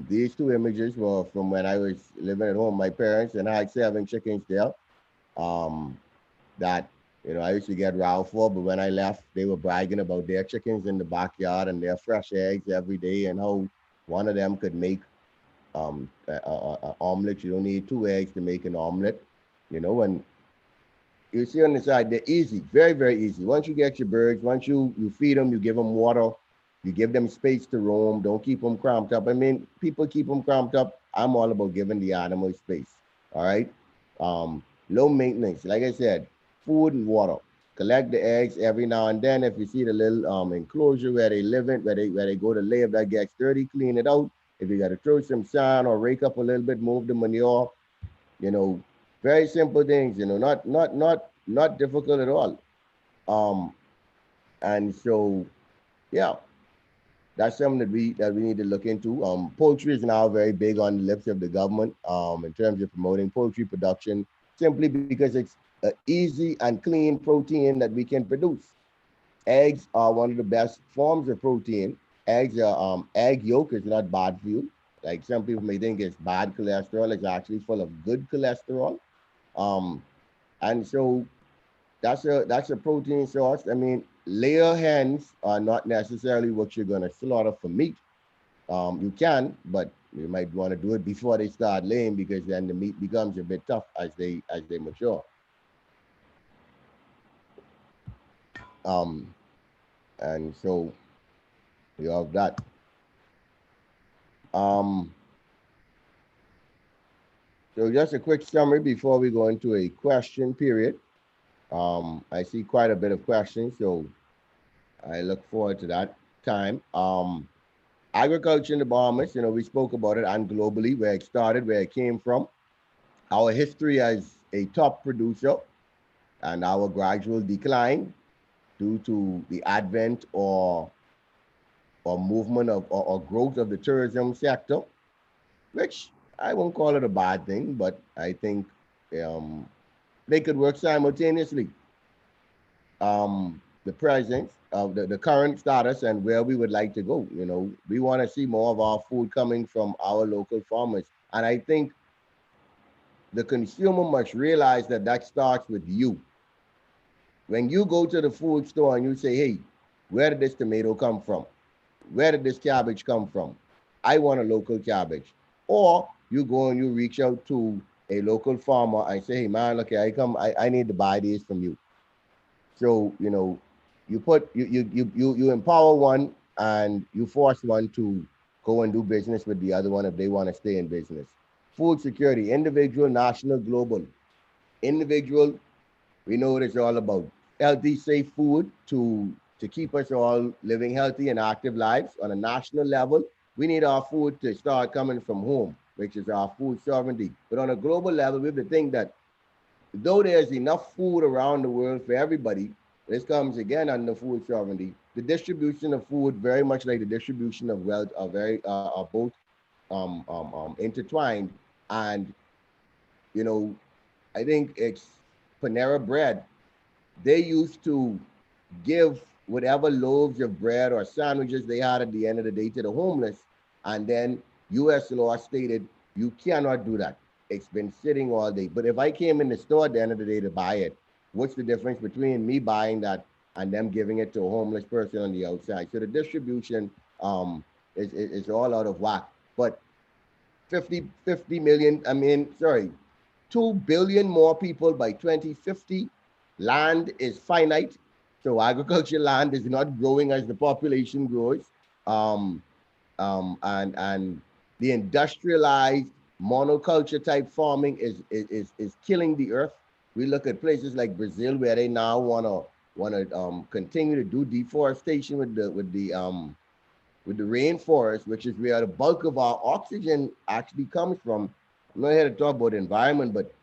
These two images were from when I was living at home with my parents, and I had 7 chickens there. Um, that you know I used to get riled for, but when I left, they were bragging about their chickens in the backyard and their fresh eggs every day, and how one of them could make a omelet. You don't need 2 eggs to make an omelet, you know. And you see on the side, they're easy, very, very easy. Once you get your birds, once you feed them, you give them water, you give them space to roam. Don't keep them cramped up. I mean, people keep them cramped up. I'm all about giving the animals space. All right. Low maintenance. Like I said, food and water. Collect the eggs every now and then. If you see the little enclosure where they live in, where they go to live, that gets dirty, clean it out. If you got to throw some sand or rake up a little bit, move the manure. You know, very simple things. You know, not difficult at all. Um, and so yeah, that's something that we need to look into. Poultry is now very big on the lips of the government in terms of promoting poultry production, simply because it's easy and clean protein that we can produce. Eggs are one of the best forms of protein. Egg yolk is not bad for you. Like some people may think it's bad cholesterol. It's actually full of good cholesterol. Um, and so that's a protein source. I mean, layer hens are not necessarily what you're gonna slaughter for meat. You can, but you might want to do it before they start laying because then the meat becomes a bit tough as they mature. Um, and so you have that. Um, so just a quick summary before we go into a question period. I see quite a bit of questions, so I look forward to that time. Agriculture in the Bahamas, we spoke about it, and globally, where it started, where it came from, our history as a top producer, and our gradual decline due to the advent or movement of or growth of the tourism sector, which I won't call it a bad thing, but I think um, they could work simultaneously. The present of the current status and where we would like to go. We want to see more of our food coming from our local farmers. And I think the consumer must realize that that starts with you. When you go to the food store and you say, hey, where did this tomato come from? Where did this cabbage come from? I want a local cabbage. Or you go and you reach out to a local farmer and say, hey man, okay, I need to buy these from you. So, you put you empower one and you force one to go and do business with the other one if they want to stay in business. Food security, individual, national, global. Individual, we know what it's all about. Healthy, safe food to keep us all living healthy and active lives. On a national level, we need our food to start coming from home, which is our food sovereignty. But on a global level, we have to think that though there's enough food around the world for everybody, this comes again under food sovereignty. The distribution of food, very much like the distribution of wealth, are both intertwined. And you know, I think it's Panera Bread. They used to give whatever loaves of bread or sandwiches they had at the end of the day to the homeless, and then U.S. law stated you cannot do that. It's been sitting all day. But if I came in the store at the end of the day to buy it, what's the difference between me buying that and them giving it to a homeless person on the outside? So the distribution is all out of whack. But 50 million, I mean, sorry, 2 billion more people by 2050. Land is finite. So agricultural land is not growing as the population grows. Um, and the industrialized monoculture type farming is killing the earth. We look at places like Brazil where they now want to continue to do deforestation with the rainforest, which is where the bulk of our oxygen actually comes from. I'm not here to talk about the environment, but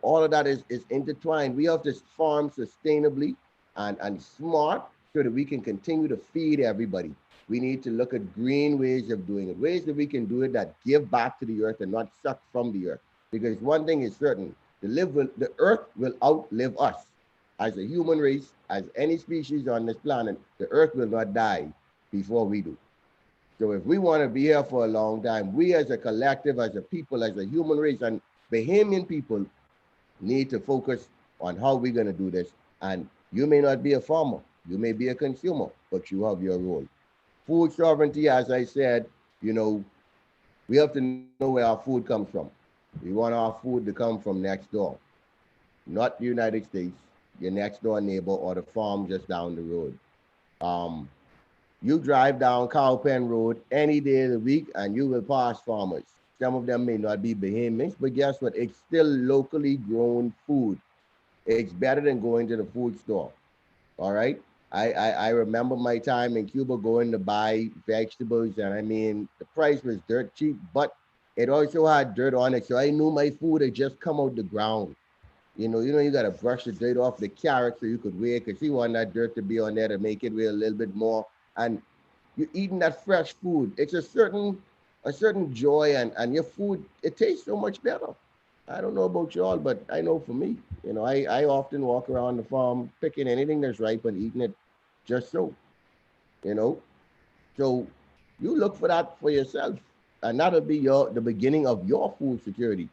all of that is intertwined. We have to farm sustainably and smart so that we can continue to feed everybody. We need to look at green ways of doing it, ways that we can do it that give back to the earth and not suck from the earth. Because one thing is certain, the earth will outlive us. As a human race, as any species on this planet, the earth will not die before we do. So if we want to be here for a long time, we as a collective, as a people, as a human race, and Bahamian people need to focus on how we're going to do this. And you may not be a farmer, you may be a consumer, but you have your role. Food sovereignty, as I said, we have to know where our food comes from. We want our food to come from next door, not the United States, your next door neighbor or the farm just down the road. Um, you drive down Cowpen Road any day of the week and you will pass farmers. Some of them may not be Bahamians, but guess what? It's still locally grown food. It's better than going to the food store. All right. I remember my time in Cuba going to buy vegetables, and I mean, the price was dirt cheap, but it also had dirt on it. So I knew my food had just come out the ground. You got to brush the dirt off the carrot so you could weigh it because you want that dirt to be on there to make it weigh a little bit more. And you're eating that fresh food. It's a certain joy, and your food, it tastes so much better. I don't know about y'all, but I know for me, I often walk around the farm picking anything that's ripe and eating it just so, you know. So you look for that for yourself, and that'll be the beginning of your food security.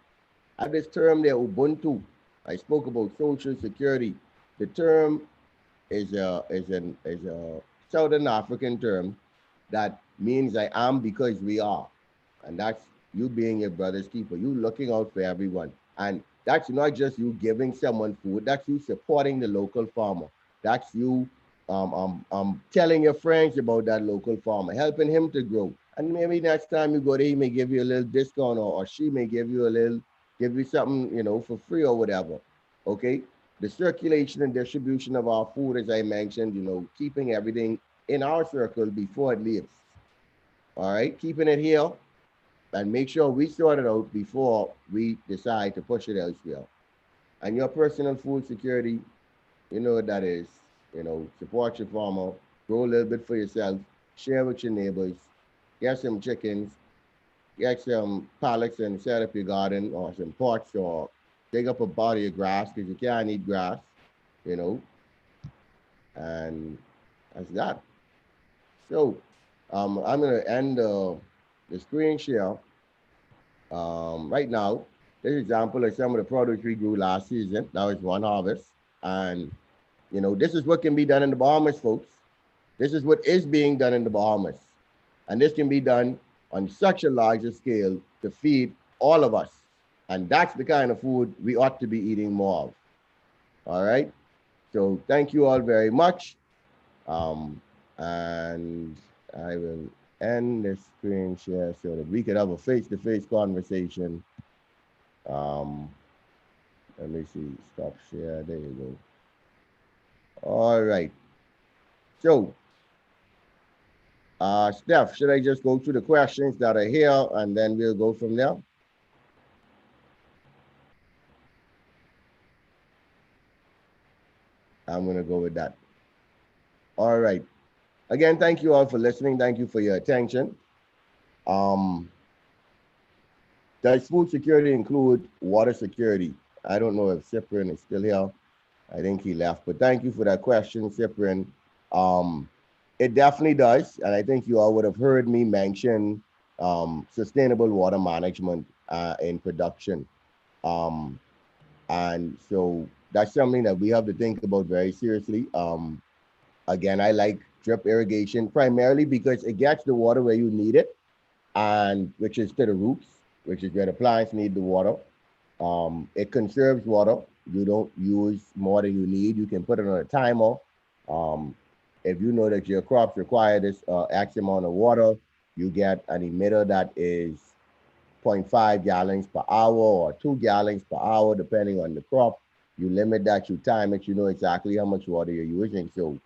I have this term there, Ubuntu. I spoke about social security. The term is a Southern African term that means I am because we are. And that's you being your brother's keeper, you looking out for everyone. And that's not just you giving someone food, that's you supporting the local farmer. That's you telling your friends about that local farmer, helping him to grow. And maybe next time you go there, he may give you a little discount, or she may give you something, for free or whatever. Okay. The circulation and distribution of our food, as I mentioned, keeping everything in our circle before it leaves. All right, keeping it here, and make sure we sort it out before we decide to push it elsewhere. And your personal food security, you know what that is. Support your farmer, grow a little bit for yourself, share with your neighbors, get some chickens, get some pallets and set up your garden or some pots or dig up a body of grass because you can't eat grass, you know, and that's that. So I'm going to end the screen share right now. This example is some of the produce we grew last season. That was one harvest. And, this is what can be done in the Bahamas, folks. This is what is being done in the Bahamas. And this can be done on such a larger scale to feed all of us. And that's the kind of food we ought to be eating more of. All right. So thank you all very much. Um, and I will end the screen share so that we could have a face-to-face conversation. Um, Let me see. Stop share. There you go. All right. So, Steph, should I just go through the questions that are here and then we'll go from there? I'm going to go with that. All right. Again, thank you all for listening. Thank you for your attention. Um, does food security include water security? I don't know if Cyprian is still here. I think he left, but thank you for that question, Cyprian. Um, it definitely does, and I think you all would have heard me mention sustainable water management in production. Um, and so that's something that we have to think about very seriously. Again, I like drip irrigation primarily because it gets the water where you need it, and which is to the roots, which is where the plants need the water. It conserves water. You don't use more than you need. You can put it on a timer. Um, if you know that your crops require this X amount of water, you get an emitter that is zero point 0.5 gallons per hour or 2 gallons per hour, depending on the crop. You limit that, you time it, you know exactly how much water you're using. So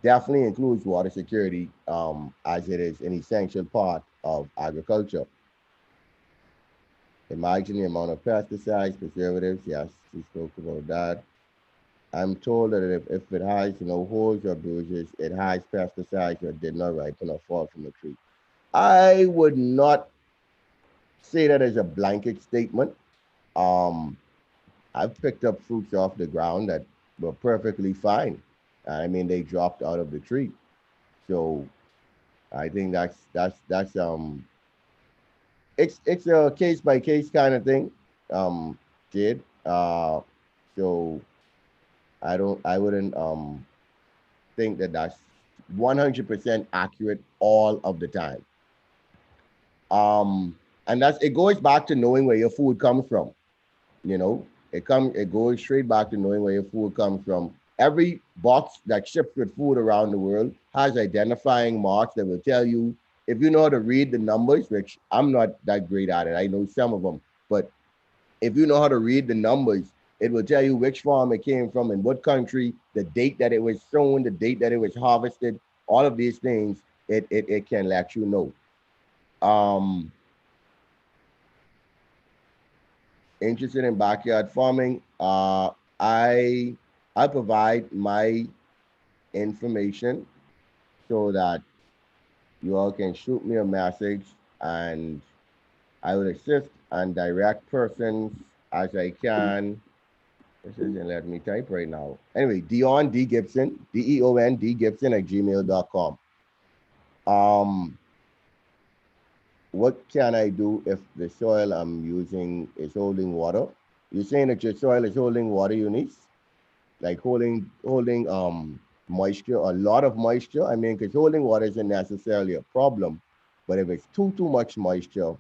definitely includes water security as it is an essential part of agriculture. Imagine the amount of pesticides, preservatives. Yes, we spoke about that. I'm told that if it has, holes or bruises, it has pesticides or did not ripen or fall from the tree. I would not say that as a blanket statement. Um, I've picked up fruits off the ground that were perfectly fine. I mean, they dropped out of the tree. So I think that's it's a case by case kind of thing, kid. So I wouldn't think that that's 100% accurate all of the time. Um, and it goes back to knowing where your food comes from. It goes straight back to knowing where your food comes from. Every box that ships with food around the world has identifying marks that will tell you if you know how to read the numbers, which I'm not that great at it. I know some of them, but if you know how to read the numbers, it will tell you which farm it came from in what country, the date that it was sown, the date that it was harvested, all of these things, it can let you know. Um, Interested in backyard farming. I I provide my information so that you all can shoot me a message and I will assist and direct persons as I can. This isn't letting me type right now. Anyway, Deon D Gibson, Deon D Gibson at gmail.com. Um, what can I do if the soil I'm using is holding water? You're saying that your soil is holding water, Eunice? Like holding moisture, a lot of moisture. I mean, because holding water isn't necessarily a problem, but if it's too much moisture,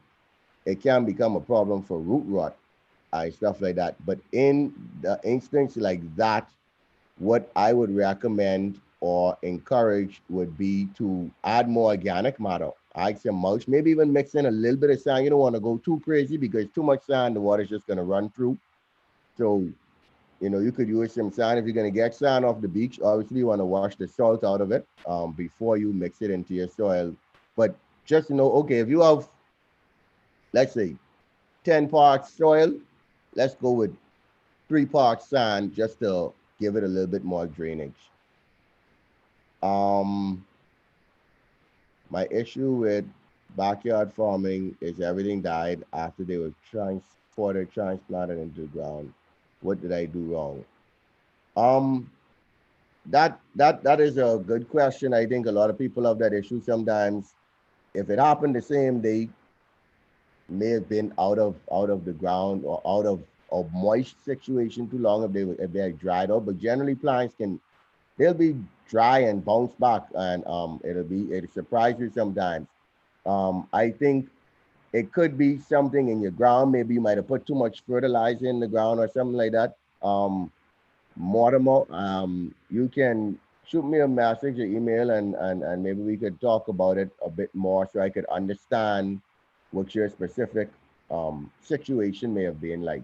it can become a problem for root rot and stuff like that. But in the instance like that, what I would recommend or encourage would be to add more organic matter, add some mulch, maybe even mix in a little bit of sand. You don't want to go too crazy because too much sand, the water's just going to run through. So you could use some sand if you're going to get sand off the beach. Obviously, you want to wash the salt out of it before you mix it into your soil. But just to know, okay, if you have, let's say, 10 parts soil, let's go with 3 parts sand just to give it a little bit more drainage. Um, my issue with backyard farming is everything died after they were transported, transplanted into the ground. What did I do wrong? Um, that is a good question. I think a lot of people have that issue sometimes. If it happened the same day, may have been out of the ground or out of a moist situation too long if they had dried up. But generally, plants can they'll be dry and bounce back, and it'll surprise you sometimes. I think it could be something in your ground. Maybe you might have put too much fertilizer in the ground or something like that. Mortimer, you can shoot me a message or email, and maybe we could talk about it a bit more so I could understand what your specific situation may have been like.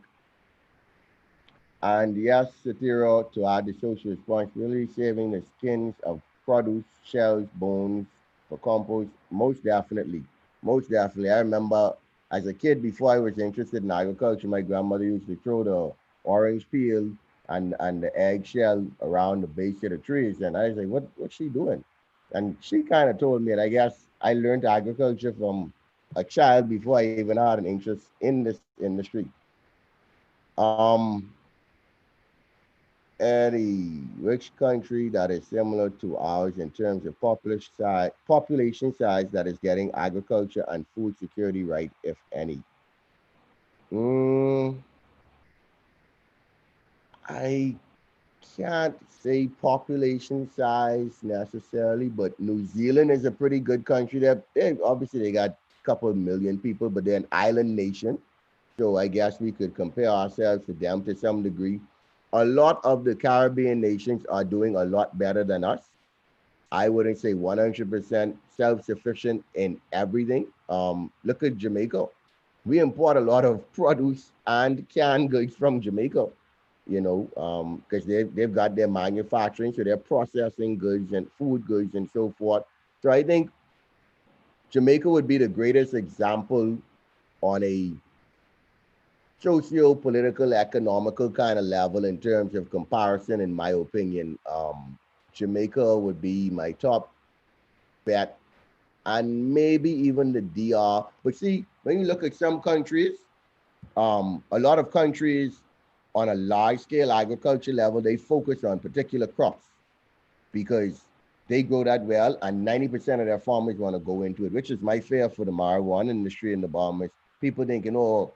And yes, Satiro, to add the social responsibility, saving the skins of produce, shells, bones for compost, most definitely. Most definitely. I remember as a kid, before I was interested in agriculture, my grandmother used to throw the orange peel and the eggshell around the base of the trees. And I was like, what's she doing? And she kind of told me, and I guess I learned agriculture from a child before I even had an interest in this industry. Um, Eddie, which country that is similar to ours in terms of population size that is getting agriculture and food security right, if any? Mm, I can't say population size necessarily, but New Zealand is a pretty good country. Obviously they got a couple of million people, but they're an island nation. So I guess we could compare ourselves to them to some degree. A lot of the Caribbean nations are doing a lot better than us. I wouldn't say 100% self-sufficient in everything. Look at Jamaica. We import a lot of produce and canned goods from Jamaica, because they've got their manufacturing, so they're processing goods and food goods and so forth. So I think Jamaica would be the greatest example on a socio-political, economical kind of level in terms of comparison, in my opinion. Jamaica would be my top bet, and maybe even the DR. But see, when you look at some countries, a lot of countries on a large scale agriculture level, they focus on particular crops because they grow that well, and 90% of their farmers want to go into it, which is my fear for the marijuana industry in the Bahamas. People thinking, oh,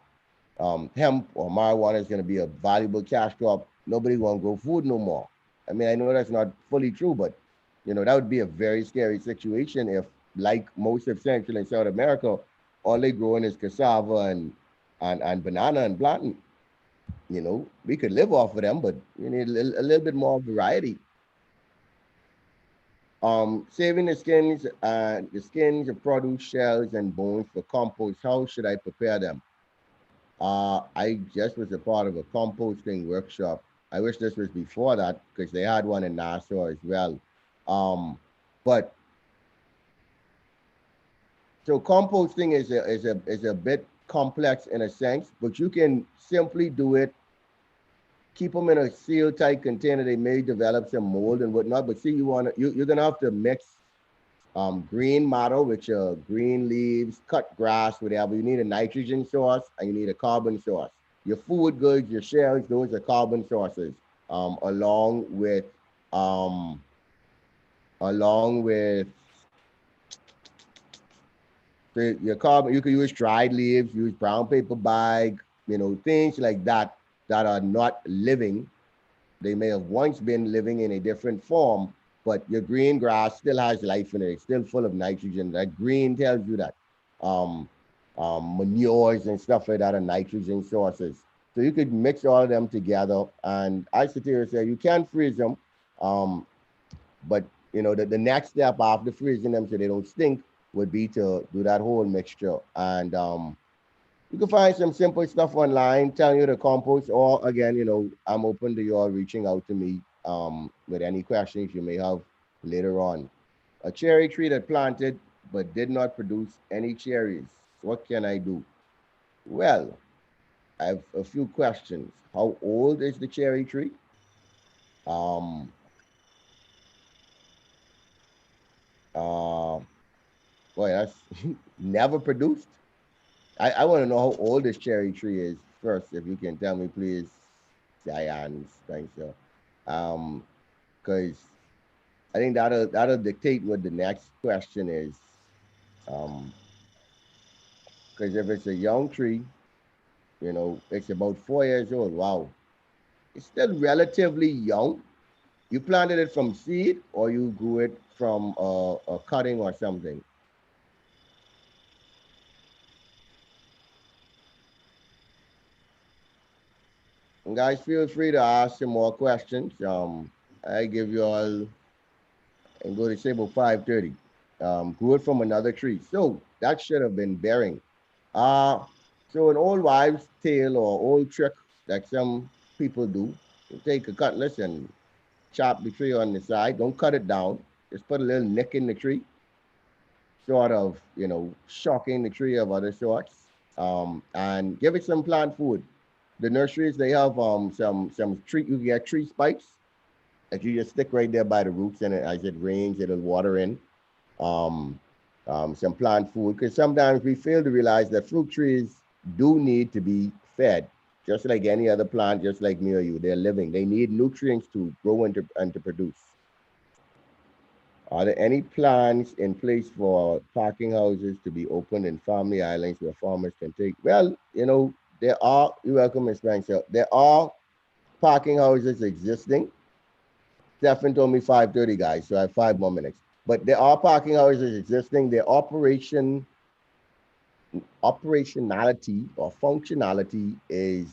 hemp or marijuana is going to be a valuable cash crop. Nobody want to grow food no more. I mean, I know that's not fully true, but that would be a very scary situation if, like most of Central and South America, all they growing is cassava and banana and plantain. We could live off of them, but you need a little bit more variety. Saving the skins of produce, shells, and bones for compost. How should I prepare them? I just was a part of a composting workshop. I wish this was before that because they had one in Nassau as well. Um, but so composting is a bit complex in a sense, but you can simply do it. Keep them in a sealed tight container. They may develop some mold and whatnot, but see, you're gonna have to mix green matter with your green leaves, cut grass, whatever. You need a nitrogen source and you need a carbon source. Your food goods, your shells, those are carbon sources. Along with um, along with your carbon, you can use dried leaves, use brown paper bag, things like that are not living. They may have once been living in a different form, but your green grass still has life in it. It's still full of nitrogen. That green tells you that. Um, Manures and stuff like that are nitrogen sources. So you could mix all of them together. And I sit here and say you can freeze them, um, but the next step after freezing them so they don't stink would be to do that whole mixture. And you can find some simple stuff online telling you to compost, or again, I'm open to you all reaching out to me with any questions you may have later on. A cherry tree that planted but did not produce any cherries. What can I do? Well, I have a few questions. How old is the cherry tree? Um, uh, Boy, that's never produced. I want to know how old this cherry tree is first. If you can tell me, please, Diane. Thanks, sir. Um, because I think that'll dictate what the next question is. Um, because if it's a young tree, it's about 4 years old. Wow, it's still relatively young. You planted it from seed, or you grew it from a cutting or something. And guys, feel free to ask some more questions. I give you all and go to table 530. Grew it from another tree. So that should have been bearing. Uh, so an old wives' tale or old trick that some people do, you take a cutlass and chop the tree on the side. Don't cut it down. Just put a little nick in the tree, sort of, shocking the tree of other sorts. And give it some plant food. The nurseries, they have some tree, you can get tree spikes that you just stick right there by the roots, and as it rains, it'll water in um, some plant food. Because sometimes we fail to realize that fruit trees do need to be fed, just like any other plant, just like me or you. They're living. They need nutrients to grow and to produce. Are there any plans in place for parking houses to be opened in family islands where farmers can take? Well, there are, you're welcome, Ms. Spencer. There are parking houses existing. Stefan told me 5:30, guys, so I have 5 more minutes. But there are parking houses existing. Their operationality or functionality is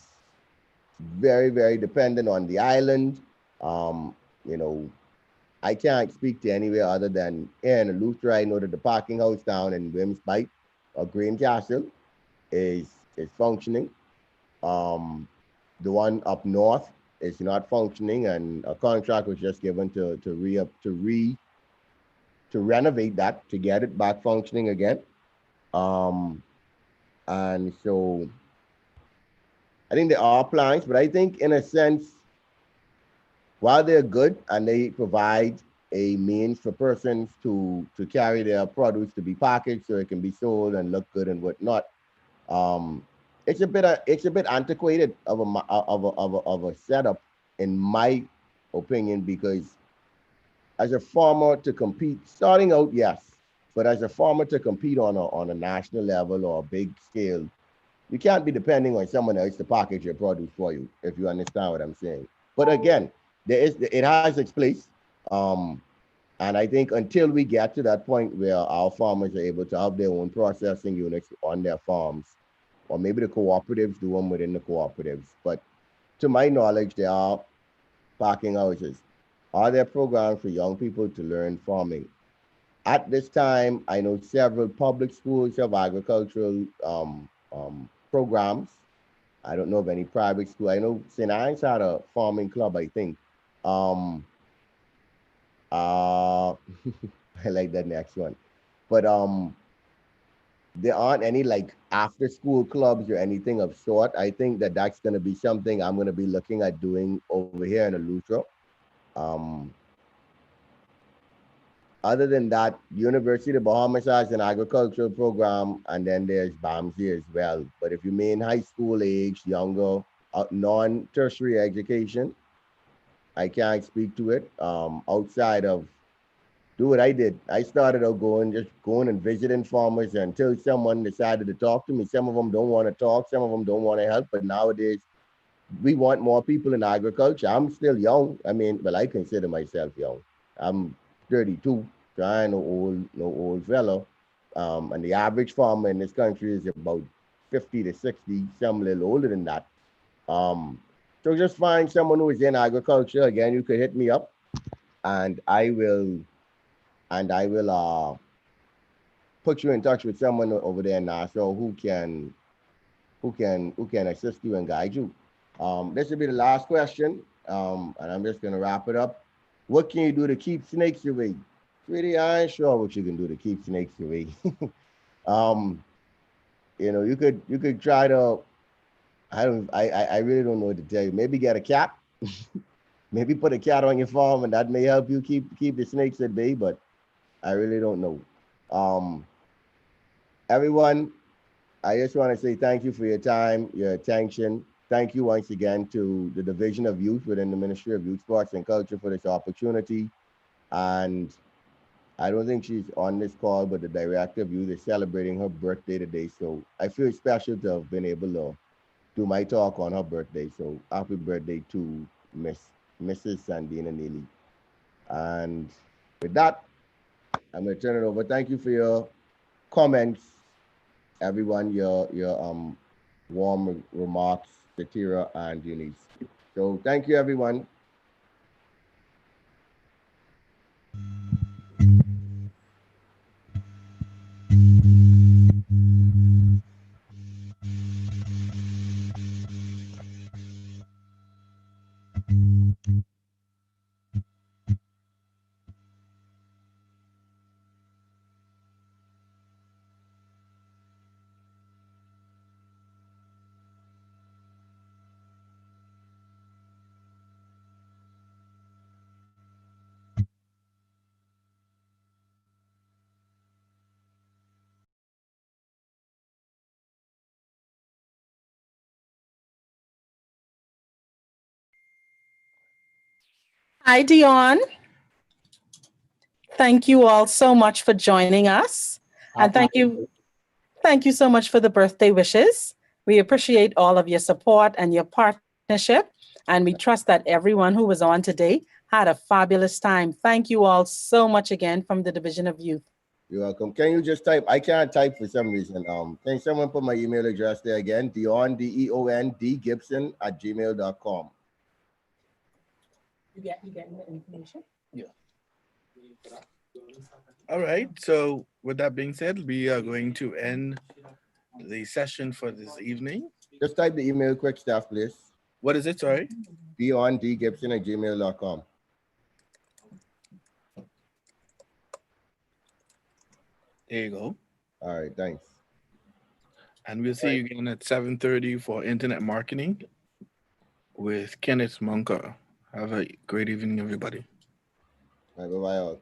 very, very dependent on the island. Um, you know, I can't speak to anywhere other than here in Eleuthera. I know that the parking house down in Wimsbite or Green Castle is is functioning. Um, the one up north is not functioning, and a contract was just given to renovate that to get it back functioning again. Um, and so I think there are plans, but I think in a sense, while they're good and they provide a means for persons to carry their produce to be packaged so it can be sold and look good and whatnot, um, it's a bit antiquated of a setup in my opinion, because as a farmer to compete, starting out, yes, but as a farmer to compete on a national level or a big scale, you can't be depending on someone else to package your produce for you, if you understand what I'm saying. But again, it has its place. Um, and I think until we get to that point where our farmers are able to have their own processing units on their farms, or maybe the cooperatives do them within the cooperatives. But to my knowledge, there are parking houses. Are there programs for young people to learn farming? At this time, I know several public schools have agricultural programs. I don't know of any private school. I know St. Anne's had a farming club, I think. Um, uh, I like that next one. But there aren't any like after school clubs or anything of sort. I think that that's going to be something I'm going to be looking at doing over here in Eleuthera. Um, Other than that, University of Bahamas has an agricultural program, and then there's BAMSI as well. But if you mean high school age, younger, non-tertiary education, I can't speak to it. Outside of do what I did, I started out going and visiting farmers until someone decided to talk to me. Some of them don't want to talk, some of them don't want to help. But nowadays, we want more people in agriculture. I'm still young. I mean, well, I consider myself young. I'm 32, so I ain't no old fellow. And the average farmer in this country is about 50 to 60, some a little older than that. Um, so just find someone who is in agriculture. Again, you could hit me up, and I will put you in touch with someone over there in Nassau who can assist you and guide you. This will be the last question, and I'm just gonna wrap it up. What can you do to keep snakes away? Sweetie, I ain't sure what you can do to keep snakes away. um, you could try to. I really don't know what to tell you. Maybe get a cat. Maybe put a cat on your farm, and that may help you keep the snakes at bay. But I really don't know. Um, Everyone, I just want to say thank you for your time, your attention. Thank you once again to the Division of Youth within the Ministry of Youth, Sports, and Culture for this opportunity. And I don't think she's on this call, but the Director of Youth is celebrating her birthday today. So I feel special to have been able to do my talk on her birthday. So happy birthday to Mrs. Sandina Neely. And with that, I'm going to turn it over. Thank you for your comments, everyone, your warm remarks, Satira and Eunice. So thank you, everyone. Hi, Deon. Thank you all so much for joining us. And Happy thank you so much for the birthday wishes. We appreciate all of your support and your partnership. And we trust that everyone who was on today had a fabulous time. Thank you all so much again from the Division of Youth. You're welcome. Can you just type? I can't type for some reason. Can someone put my email address there again? Deon, Deon, Gibson at gmail.com. You getting the information? Yeah. All right. So, with that being said, we are going to end the session for this evening. Just type the email quick, staff, please. What is it? Sorry. Deon, Gibson at gmail.com. There you go. All right, thanks. And we'll see you again at 7:30 for internet marketing with Kenneth Monka. Have a great evening, everybody. All right, bye-bye all.